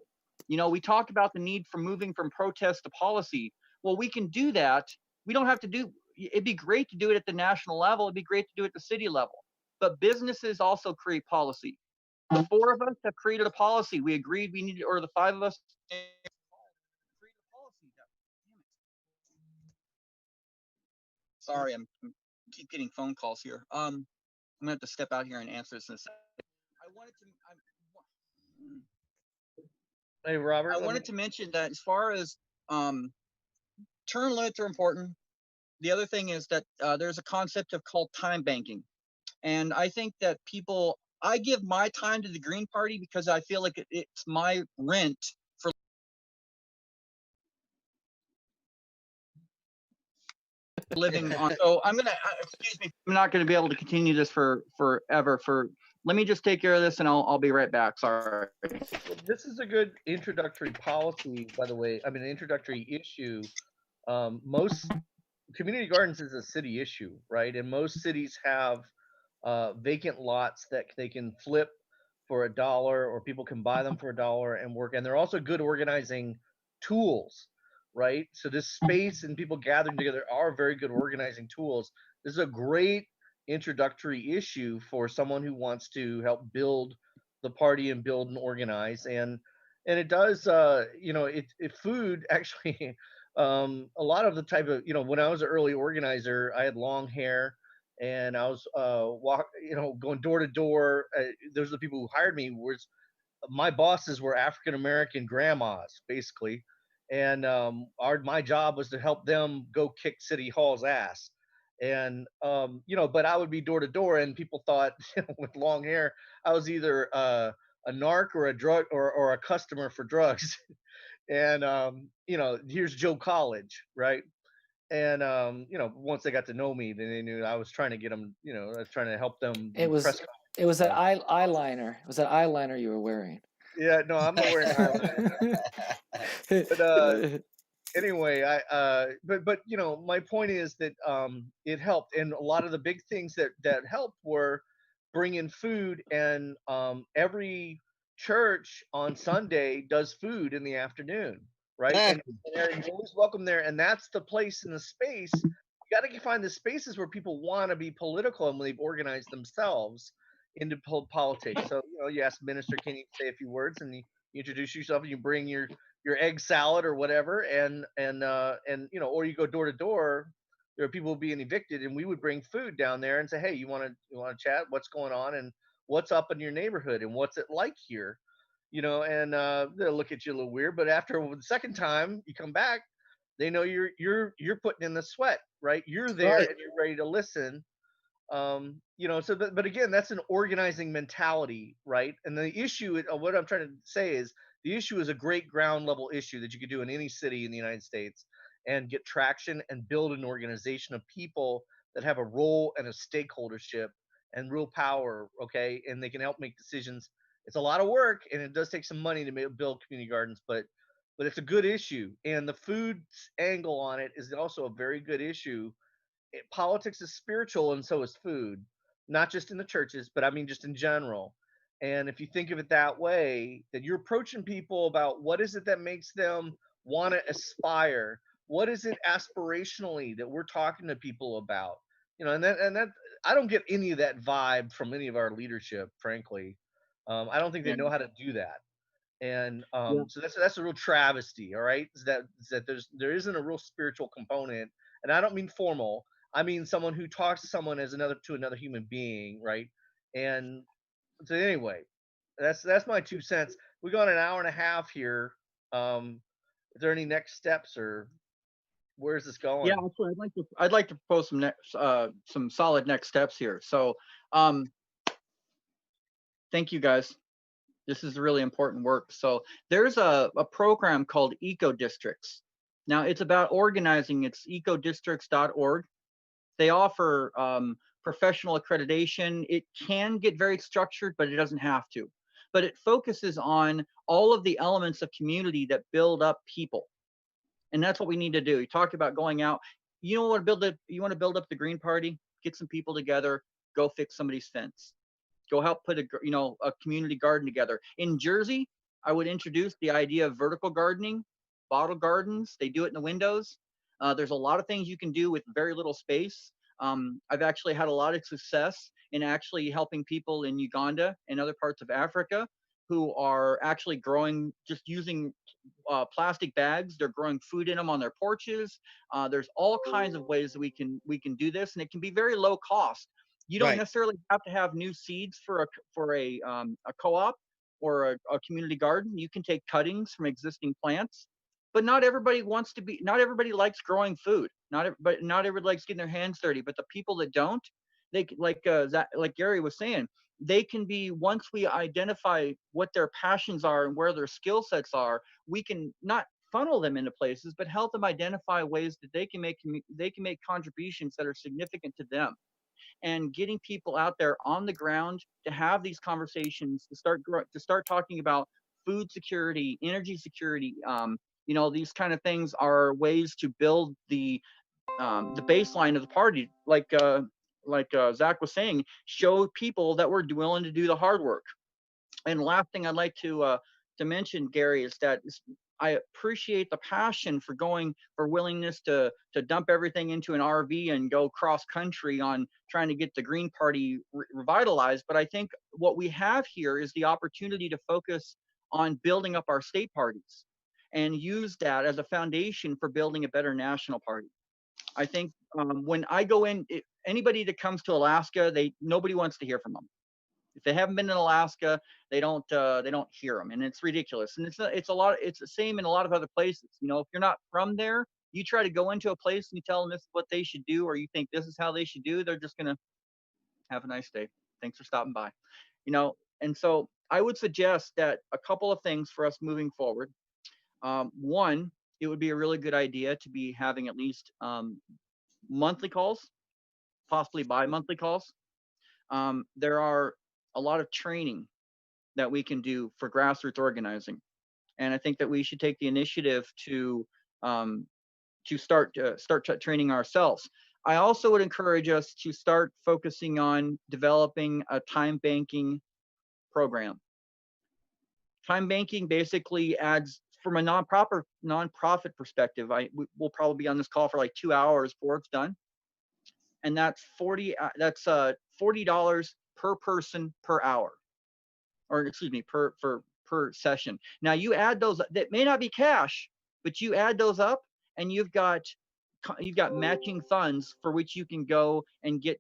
Speaker 7: We talked about the need for moving from protest to policy. Well, we can do that. We don't have to do. It'd be great to do it at the national level. It'd be great to do it at the city level. But businesses also create policy. The four of us have created a policy. We agreed we needed, or the five of us created a policy. Sorry, I'm keep getting phone calls here. I'm gonna have to step out here and answer this in a second.
Speaker 6: Hey, Robert.
Speaker 7: I wanted to mention that as far as term limits are important. The other thing is that there's a concept called time banking. And I think that I give my time to the Green Party because I feel like it's my rent living on. So I'm gonna excuse me. I'm not gonna be able to continue this for forever. Let me just take care of this, and I'll be right back. Sorry.
Speaker 5: Well, this is a good introductory policy, by the way. I mean, an introductory issue. Most community gardens is a city issue, right? And most cities have vacant lots that they can flip for $1, or people can buy them for $1 and work. And they're also good organizing tools, right? So this space and people gathering together are very good organizing tools. This is a great introductory issue for someone who wants to help build the party and build and organize. And it does, it food actually. A lot of the type of, when I was an early organizer, I had long hair, and I was going door to door. Those are the people who hired me. Was my bosses were African American grandmas, basically, and my job was to help them go kick City Hall's ass. And but I would be door to door, and people thought with long hair I was either a narc or a drug or a customer for drugs. And here's Joe College, right? And once they got to know me, then they knew I was trying to get them. I was trying to help them.
Speaker 2: It was
Speaker 5: press.
Speaker 2: it was that eyeliner. It was that eyeliner you were wearing.
Speaker 5: Yeah, no, I'm not wearing eyeliner. But anyway, but my point is that it helped, and a lot of the big things that helped were bringing food, and every church on Sunday does food in the afternoon, right? And you're always welcome there, and that's the place and the space. You got to find the spaces where people want to be political and they've organized themselves into politics. So you ask minister, can you say a few words, and you introduce yourself, and you bring your egg salad or whatever, and or you go door to door. There are people being evicted, and we would bring food down there and say, hey, you want to chat? What's going on, and what's up in your neighborhood, and what's it like here? And they'll look at you a little weird, but after the second time you come back, they know you're putting in the sweat, right? You're there, right, and you're ready to listen. So but again, that's an organizing mentality, right? And the issue, what I'm trying to say is, the issue is a great ground level issue that you could do in any city in the United States and get traction and build an organization of people that have a role and a stakeholdership and real power, okay? And they can help make decisions. It's a lot of work, and it does take some money to build community gardens, but it's a good issue. And the food angle on it is also a very good issue. Politics is spiritual, and so is food, not just in the churches, but I mean just in general. And if you think of it that way, that you're approaching people about what is it that makes them want to aspire, what is it aspirationally that we're talking to people about, and that I don't get any of that vibe from any of our leadership, frankly. I don't think they know how to do that. And so that's a real travesty. All right, is that there isn't a real spiritual component, and I don't mean formal. I mean someone who talks to someone as another human being, right? And so anyway, that's my 2 cents. We got an hour and a half here. Is there any next steps, or where's this going?
Speaker 7: Yeah, actually, I'd like to propose some solid next steps here. So, thank you guys. This is really important work. So there's a program called Eco Districts. Now it's about organizing. It's ecodistricts.org. They offer professional accreditation. It can get very structured, but it doesn't have to. But it focuses on all of the elements of community that build up people. And that's what we need to do. You talk about going out. You want to build up the Green Party, get some people together, go fix somebody's fence. Go help put a community garden together. In Jersey, I would introduce the idea of vertical gardening, bottle gardens. They do it in the windows. There's a lot of things you can do with very little space. I've actually had a lot of success in actually helping people in Uganda and other parts of Africa who are actually growing, just using plastic bags. They're growing food in them on their porches. There's all kinds of ways that we can do this, and it can be very low cost. You don't necessarily have to have new seeds for a co-op or a community garden. You can take cuttings from existing plants, but not everybody likes growing food. Not everybody likes getting their hands dirty. But the people that don't, they like Gary was saying, they can be, once we identify what their passions are and where their skill sets are, we can not funnel them into places, but help them identify ways that they can make contributions that are significant to them. And getting people out there on the ground to have these conversations, to start talking about food security, energy security. These kind of things are ways to build the baseline of the party. Like Zach was saying, show people that we're willing to do the hard work. And last thing I'd like to mention, Gary, is that I appreciate the passion for willingness to dump everything into an RV and go cross country on trying to get the Green Party revitalized. But I think what we have here is the opportunity to focus on building up our state parties and use that as a foundation for building a better national party. I think when I go in, anybody that comes to Alaska, nobody wants to hear from them. If they haven't been in Alaska, they don't hear them, and it's ridiculous. And it's the same in a lot of other places. If you're not from there, you try to go into a place and you tell them this is what they should do, or you think this is how they should do, they're just gonna have a nice day. Thanks for stopping by. And so I would suggest that a couple of things for us moving forward. One, it would be a really good idea to be having at least monthly calls, possibly bi-monthly calls. There are a lot of training that we can do for grassroots organizing, and I think that we should take the initiative to start training ourselves. I also would encourage us to start focusing on developing a time banking program. Time banking basically adds, from a nonprofit perspective, we'll probably be on this call for like 2 hours before it's done, and that's $40 per person per hour, or excuse me, per session. Now you add those, that may not be cash, but you add those up, and you've got matching funds for which you can go and get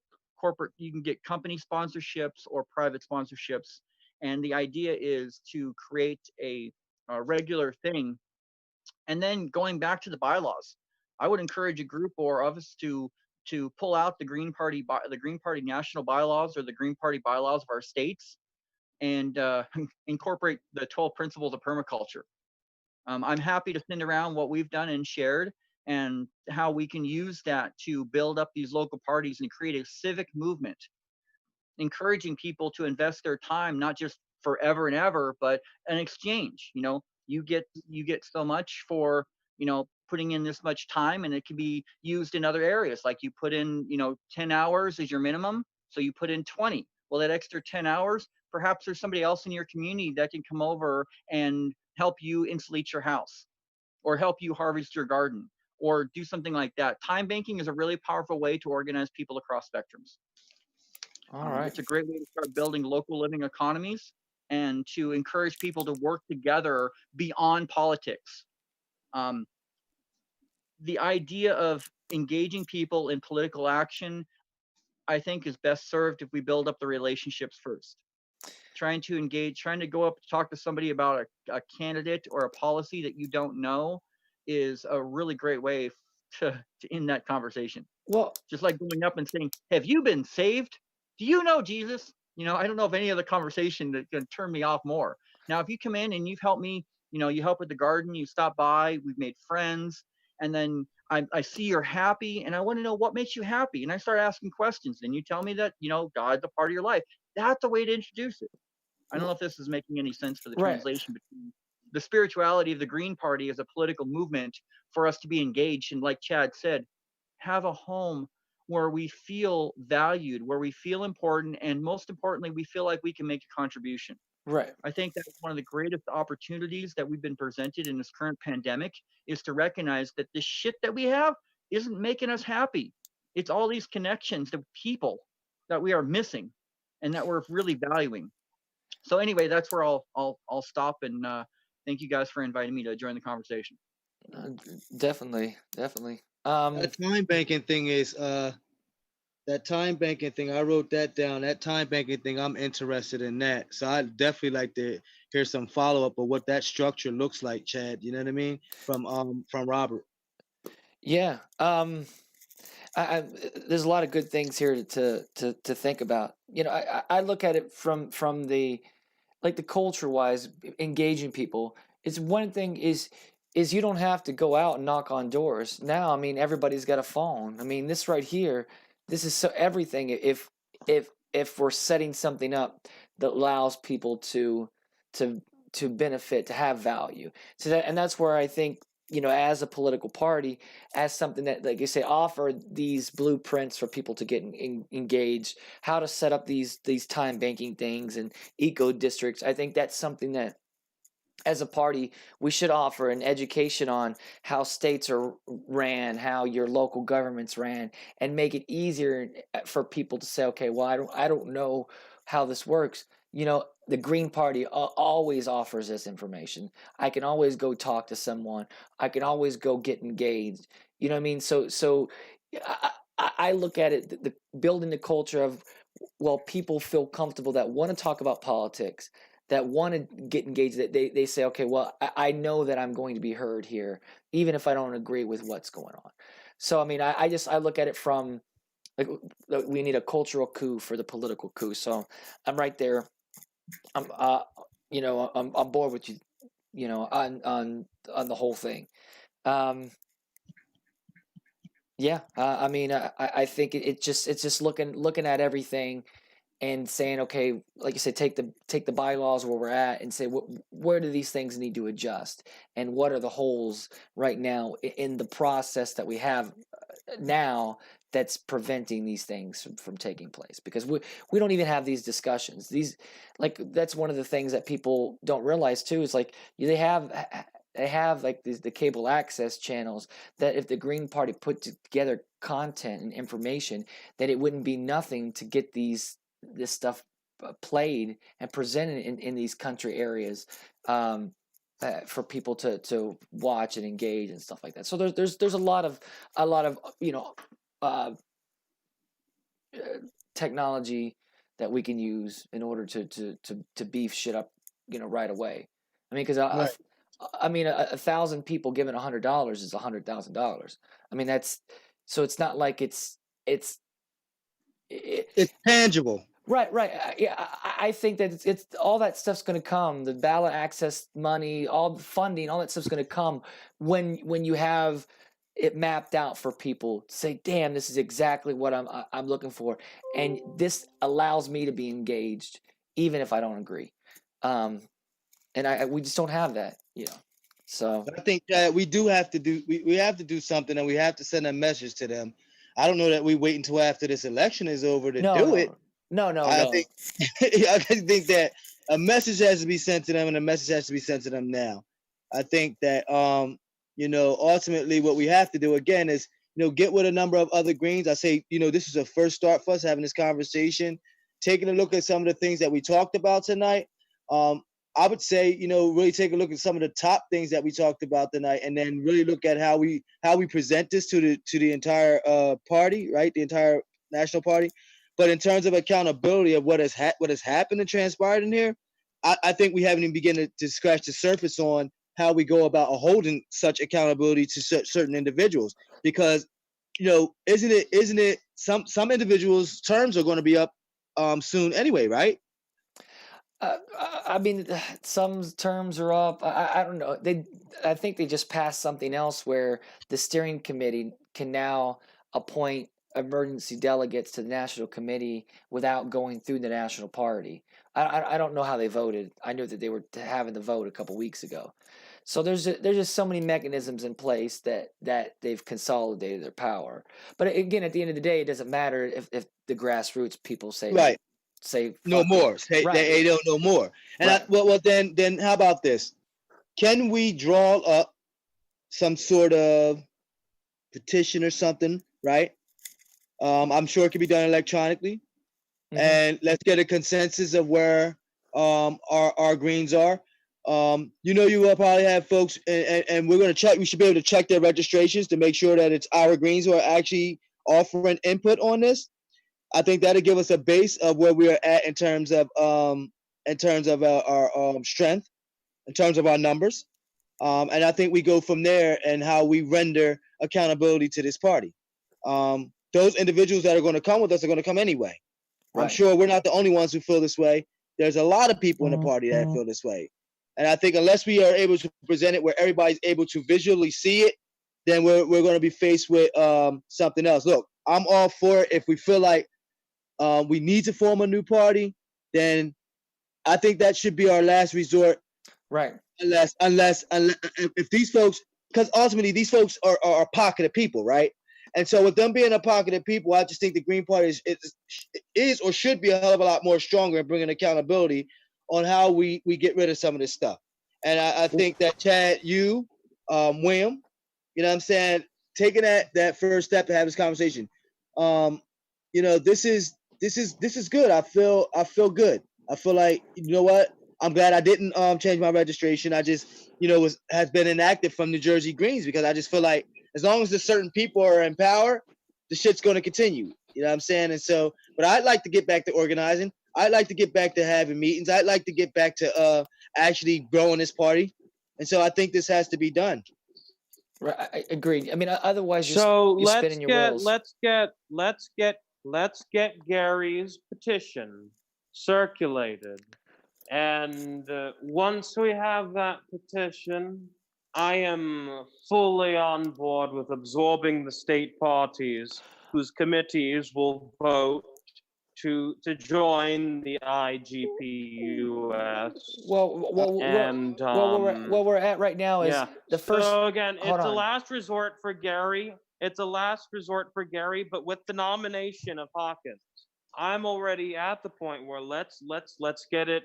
Speaker 7: company sponsorships or private sponsorships. And the idea is to create a regular thing. And then going back to the bylaws, I would encourage a group or of us to pull out the Green Party national bylaws or the Green Party bylaws of our states and incorporate the 12 principles of permaculture. I'm happy to send around what we've done and shared, and how we can use that to build up these local parties and create a civic movement, encouraging people to invest their time, not just forever and ever, but an exchange. You get so much for putting in this much time, and it can be used in other areas. Like you put in 10 hours is your minimum, so you put in 20. Well, that extra 10 hours, perhaps there's somebody else in your community that can come over and help you insulate your house, or help you harvest your garden, or do something like that. Time banking is a really powerful way to organize people across spectrums.
Speaker 2: All right.
Speaker 7: It's a great way to start building local living economies and to encourage people to work together beyond politics. The idea of engaging people in political action, I think, is best served if we build up the relationships first. Trying to go up to talk to somebody about a candidate or a policy that you don't know is a really great way to end that conversation.
Speaker 2: Well,
Speaker 7: just like going up and saying, have you been saved? Do you know Jesus? I don't know of any other conversation that can turn me off more. Now, if you come in and you've helped me, you help with the garden, you stop by, we've made friends, and then I see you're happy, and I want to know what makes you happy. And I start asking questions, and you tell me that, God's a part of your life. That's a way to introduce it. I don't know if this is making any sense for the translation between the spirituality of the Green Party as a political movement for us to be engaged. And like Chad said, have a home where we feel valued, where we feel important, and most importantly, we feel like we can make a contribution.
Speaker 2: Right.
Speaker 7: I think that's one of the greatest opportunities that we've been presented in this current pandemic, is to recognize that the shit that we have isn't making us happy. It's all these connections to people that we are missing and that we're really valuing. So anyway, that's where I'll stop, and thank you guys for inviting me to join the conversation.
Speaker 2: Definitely.
Speaker 3: That time banking thing is I wrote that down. That time banking thing, I'm interested in that. So I'd definitely like to hear some follow up of what that structure looks like, Chad. You know what I mean? From Robert.
Speaker 2: Yeah. There's a lot of good things here to think about. I look at it from the culture wise, engaging people. It's one thing is is you don't have to go out and knock on doors. Now, I mean, everybody's got a phone. I mean, this right here, this is so everything. If we're setting something up that allows people to benefit, to have value. So that, and that's where I think, you know, as a political party, as something that, like you say, offer these blueprints for people to get engaged, how to set up these time banking things and eco districts. I think that's something that, as a party, we should offer an education on how states are ran, how your local governments ran, and make it easier for people to say, okay, well, I don't know how this works. You know, the Green Party always offers this information. I can always go talk to someone. I can always go get engaged. You know what I mean? So I look at it, the building the culture of, well, people feel comfortable that want to talk about politics, that want to get engaged, that they say, okay, well, I know that I'm going to be heard here, even if I don't agree with what's going on. So, I mean, I look at it from, like, we need a cultural coup for the political coup. So I'm right there. I'm I'm bored with you, you know, on the whole thing. Yeah, I mean, I think it's just looking at everything and saying, okay, like you said, take the bylaws where we're at and say, where do these things need to adjust, and what are the holes right now in the process that we have now that's preventing these things from taking place, because we don't even have these discussions. These, like, that's one of the things that people don't realize too, is like they have like the cable access channels, that if the Green Party put together content and information, that it wouldn't be nothing to get this stuff played and presented in these country areas, for people to watch and engage and stuff like that. So there's a lot of you know, technology that we can use in order to beef shit up, you know, right away. I mean, because
Speaker 3: Right.
Speaker 2: I mean, 1,000 people giving $100 is $100,000. I mean, that's, so it's not like it's
Speaker 3: It's tangible.
Speaker 2: right. Yeah, I think that it's all that stuff's going to come. The ballot access money, all the funding, all that stuff's going to come when you have it mapped out for people to say, damn, this is exactly what I'm looking for, and this allows me to be engaged even if I don't agree. And we just don't have that, you know. So
Speaker 3: I think that we do have to do we have to do something, and we have to send a message to them. I don't know that we wait until after this election is over to do it.
Speaker 2: No.
Speaker 3: I think I think that a message has to be sent to them, and a message has to be sent to them now. I think that you know, ultimately what we have to do again is, you know, get with a number of other Greens. I say, you know, this is a first start for us having this conversation, taking a look at some of the things that we talked about tonight. I would say, you know, really take a look at some of the top things that we talked about tonight, and then really look at how we present this to the entire party, right? The entire national party. But in terms of accountability of what has happened and transpired in here, I think we haven't even begun to scratch the surface on how we go about holding such accountability to certain individuals. Because, you know, isn't it some individuals' terms are going to be up soon anyway, right?
Speaker 2: I mean, some terms are up. I don't know. I think they just passed something else where the steering committee can now appoint emergency delegates to the national committee without going through the national party. I don't know how they voted. I knew that they were having the vote a couple weeks ago. So there's just so many mechanisms in place that they've consolidated their power. But again, at the end of the day, it doesn't matter if the grassroots people say
Speaker 3: Right.
Speaker 2: Say
Speaker 3: no more. They don't know more. And
Speaker 2: right.
Speaker 3: Well, then how about this? Can we draw up some sort of petition or something, right? I'm sure it can be done electronically. Mm-hmm. And let's get a consensus of where our Greens are. You know, you will probably have folks, and we're going to check. We should be able to check their registrations to make sure that it's our Greens who are actually offering input on this. I think that'll give us a base of where we are at in terms of our strength, in terms of our numbers, and I think we go from there and how we render accountability to this party. Those individuals that are going to come with us are going to come anyway. Right. I'm sure we're not the only ones who feel this way. There's a lot of people in the party that feel this way. And I think unless we are able to present it where everybody's able to visually see it, then we're going to be faced with something else. Look, I'm all for it. If we feel like we need to form a new party, then I think that should be our last resort.
Speaker 2: Right.
Speaker 3: Unless if these folks, because ultimately these folks are a pocket of people, right? And so with them being a pocket of people, I just think the Green Party is or should be a hell of a lot more stronger in bringing accountability on how we get rid of some of this stuff. And I think that Chad, you, William, you know what I'm saying, taking that first step to have this conversation, you know, this is good. I feel good. I feel like, you know what? I'm glad I didn't change my registration. I just, you know, has been inactive from New Jersey Greens because I just feel like as long as the certain people are in power, the shit's going to continue. You know what I'm saying? And so, but I'd like to get back to organizing. I'd like to get back to having meetings. I'd like to get back to actually growing this party. And so I think this has to be done.
Speaker 2: Right. I agree. I mean, otherwise you're spinning your wheels.
Speaker 4: Let's get Gary's petition circulated. And once we have that petition, I am fully on board with absorbing the state parties whose committees will vote to join the IGPUS.
Speaker 2: Well, where we're at right now is the first.
Speaker 4: So again, it's a last resort for Gary. It's a last resort for Gary, but with the nomination of Hawkins, I'm already at the point where let's get it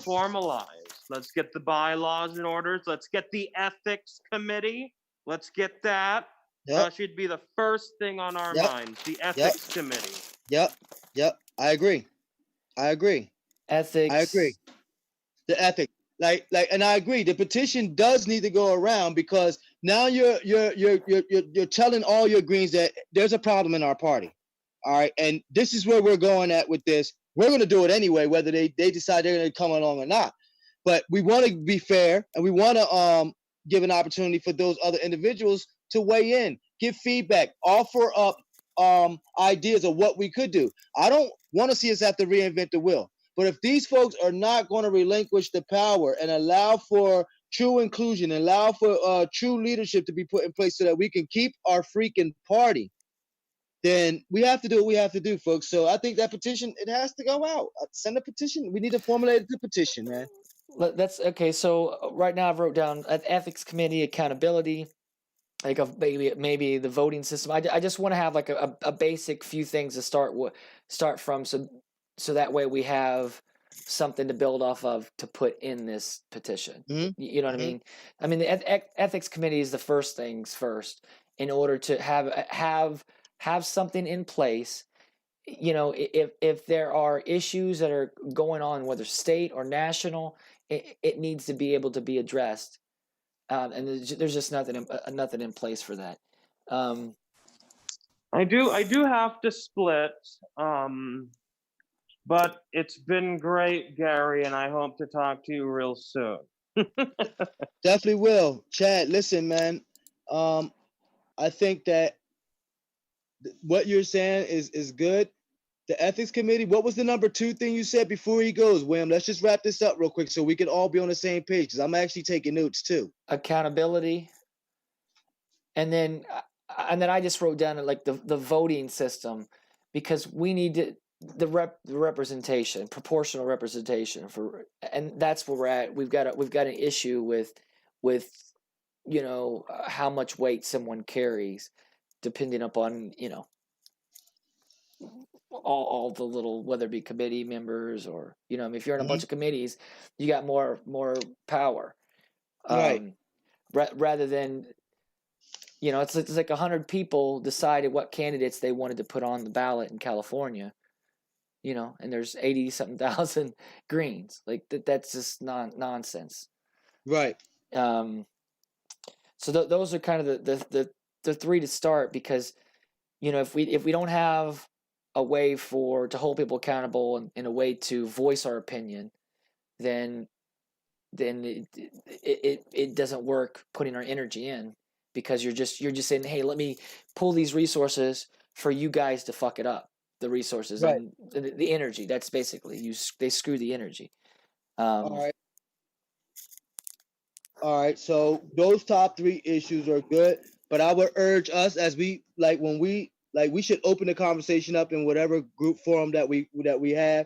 Speaker 4: formalized. Let's get the bylaws in order. Let's get the ethics committee. Let's get that. That should be the first thing on our minds. The ethics committee.
Speaker 3: Yep. I agree.
Speaker 2: Ethics.
Speaker 3: I agree. The ethics. Like, and I agree. The petition does need to go around because now you're telling all your Greens that there's a problem in our party. All right, and this is where we're going at with this. We're going to do it anyway, whether they decide they're going to come along or not. But we want to be fair, and we want to give an opportunity for those other individuals to weigh in, give feedback, offer up ideas of what we could do. I don't want to see us have to reinvent the wheel. But if these folks are not going to relinquish the power and allow for true inclusion, allow for true leadership to be put in place so that we can keep our freaking party, then we have to do what we have to do, folks. So I think that petition, it has to go out. Send a petition. We need to formulate the petition, man.
Speaker 2: That's okay. So right now I've wrote down ethics committee, accountability, like maybe the voting system. I just want to have like a basic few things to start from, so that way we have something to build off of to put in this petition.
Speaker 3: Mm-hmm.
Speaker 2: You know what I mean? I mean, the ethics committee is the first things first in order to have something in place. You know, if there are issues that are going on, whether state or national, it needs to be able to be addressed, and there's just nothing in place for that.
Speaker 4: I do have to split, but it's been great, Gary, and I hope to talk to you real soon.
Speaker 3: Definitely will. Chad, listen, man. I think that what you're saying is good. The ethics committee, what was the number 2 thing you said before he goes, William? Let's just wrap this up real quick so we can all be on the same page, because I'm actually taking notes too.
Speaker 2: Accountability. And then I just wrote down like the voting system, because we need the representation, proportional representation and that's where we're at. We've got an issue with you know, how much weight someone carries, depending upon, you know, all the little, whether it be committee members or, you know, if you're in a bunch of committees, you got more power.
Speaker 3: Right.
Speaker 2: Rather than, you know, it's like 100 people decided what candidates they wanted to put on the ballot in California, you know, and there's 80-something thousand Greens. Like that's just nonsense.
Speaker 3: Right.
Speaker 2: So those are kind of the 3 to start, because, you know, if we don't have a way to hold people accountable and a way to voice our opinion, then it doesn't work putting our energy in, because you're just saying, hey, let me pull these resources for you guys to fuck it up, the resources.
Speaker 3: Right.
Speaker 2: And the energy. That's basically they screw the energy.
Speaker 3: All right. All right, so those top 3 issues are good, but I would urge us as we we should open the conversation up in whatever group forum that we have.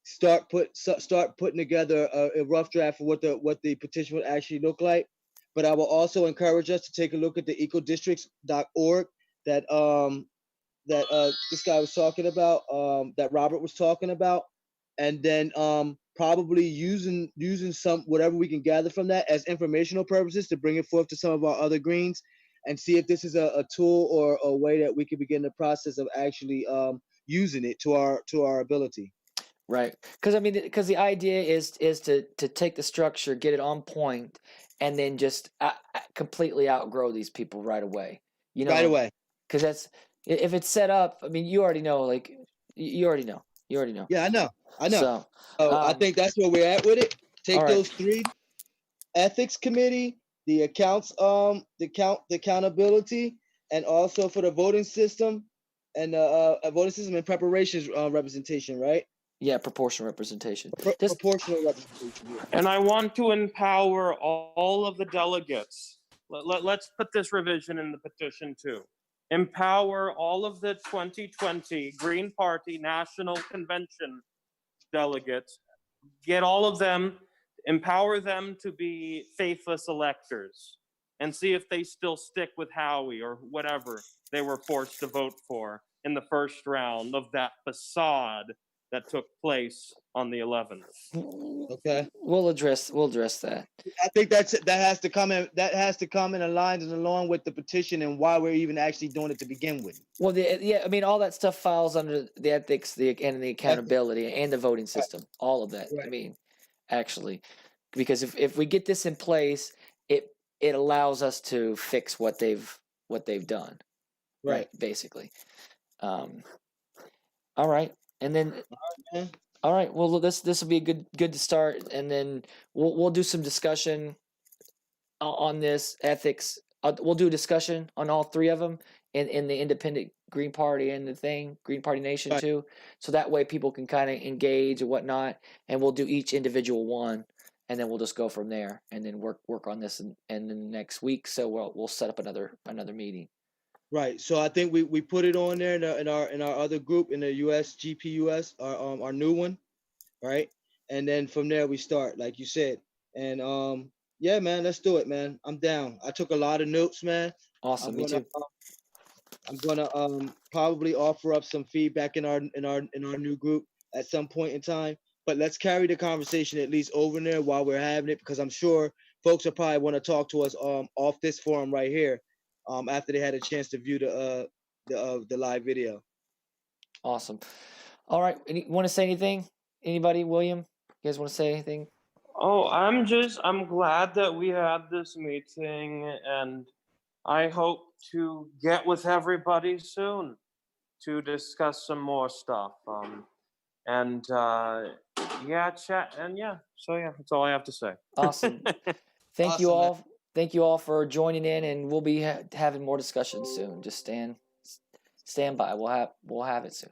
Speaker 3: Start putting together a rough draft for what the petition would actually look like. But I will also encourage us to take a look at the ecodistricts.org that this guy was talking about, that Robert was talking about, and then probably using some whatever we can gather from that as informational purposes to bring it forth to some of our other greens and see if this is a tool or a way that we can begin the process of actually using it to our ability.
Speaker 2: Right. Because the idea is to take the structure, get it on point, and then just completely outgrow these people right away.
Speaker 3: Right away.
Speaker 2: Because that's if it's set up. I mean, you already know. Like you already know.
Speaker 3: Yeah, I know.
Speaker 2: So
Speaker 3: I think that's where we're at with it. Take
Speaker 2: all right.
Speaker 3: those 3: ethics committee, the accounts, the accountability, and also for the voting system and voting system and preparations representation, right?
Speaker 2: Yeah, proportional representation.
Speaker 3: Proportional representation. Yeah.
Speaker 4: And I want to empower all of the delegates. Let's put this revision in the petition too. Empower all of the 2020 Green Party National Convention delegates. Get all of them, empower them to be faithless electors and see if they still stick with Howie or whatever they were forced to vote for in the first round of that facade that took place on the 11th.
Speaker 3: Okay.
Speaker 2: We'll address that.
Speaker 3: I think that has to come in aligned and along with the petition and why we're even actually doing it to begin with.
Speaker 2: Well, I mean, all that stuff falls under the ethics, and the accountability, and the voting system. All of that.
Speaker 3: Right.
Speaker 2: I mean, actually, because if we get this in place, it allows us to fix what they've done.
Speaker 3: Right.
Speaker 2: Basically. All right, and then.
Speaker 3: Man.
Speaker 2: All right. Well, this will be good to start, and then we'll do some discussion on this ethics. We'll do a discussion on all 3 of them in the independent Green Party and the Green Party Nation too. So that way people can kind of engage and whatnot, and we'll do each individual one, and then we'll just go from there, and then work on this and then the next week. So we'll set up another meeting.
Speaker 3: Right. So I think we put it on there in our other group in the GPUS, our new one, right? And then from there we start, like you said. And yeah, man, let's do it, man. I'm down. I took a lot of notes, man.
Speaker 2: Awesome. Me too.
Speaker 3: I'm gonna probably offer up some feedback in our new group at some point in time. But let's carry the conversation at least over there while we're having it, because I'm sure folks will probably want to talk to us off this forum right here. After they had a chance to view the live video.
Speaker 2: Awesome. All right. Want to say anything? Anybody? William? You guys want to say anything?
Speaker 4: Oh, I'm glad that we had this meeting, and I hope to get with everybody soon to discuss some more stuff. Chat, and so that's all I have to say.
Speaker 2: Awesome. Thank you all. Man. Thank you all for joining in, and we'll be having more discussions soon. Just stand by. We'll have it soon.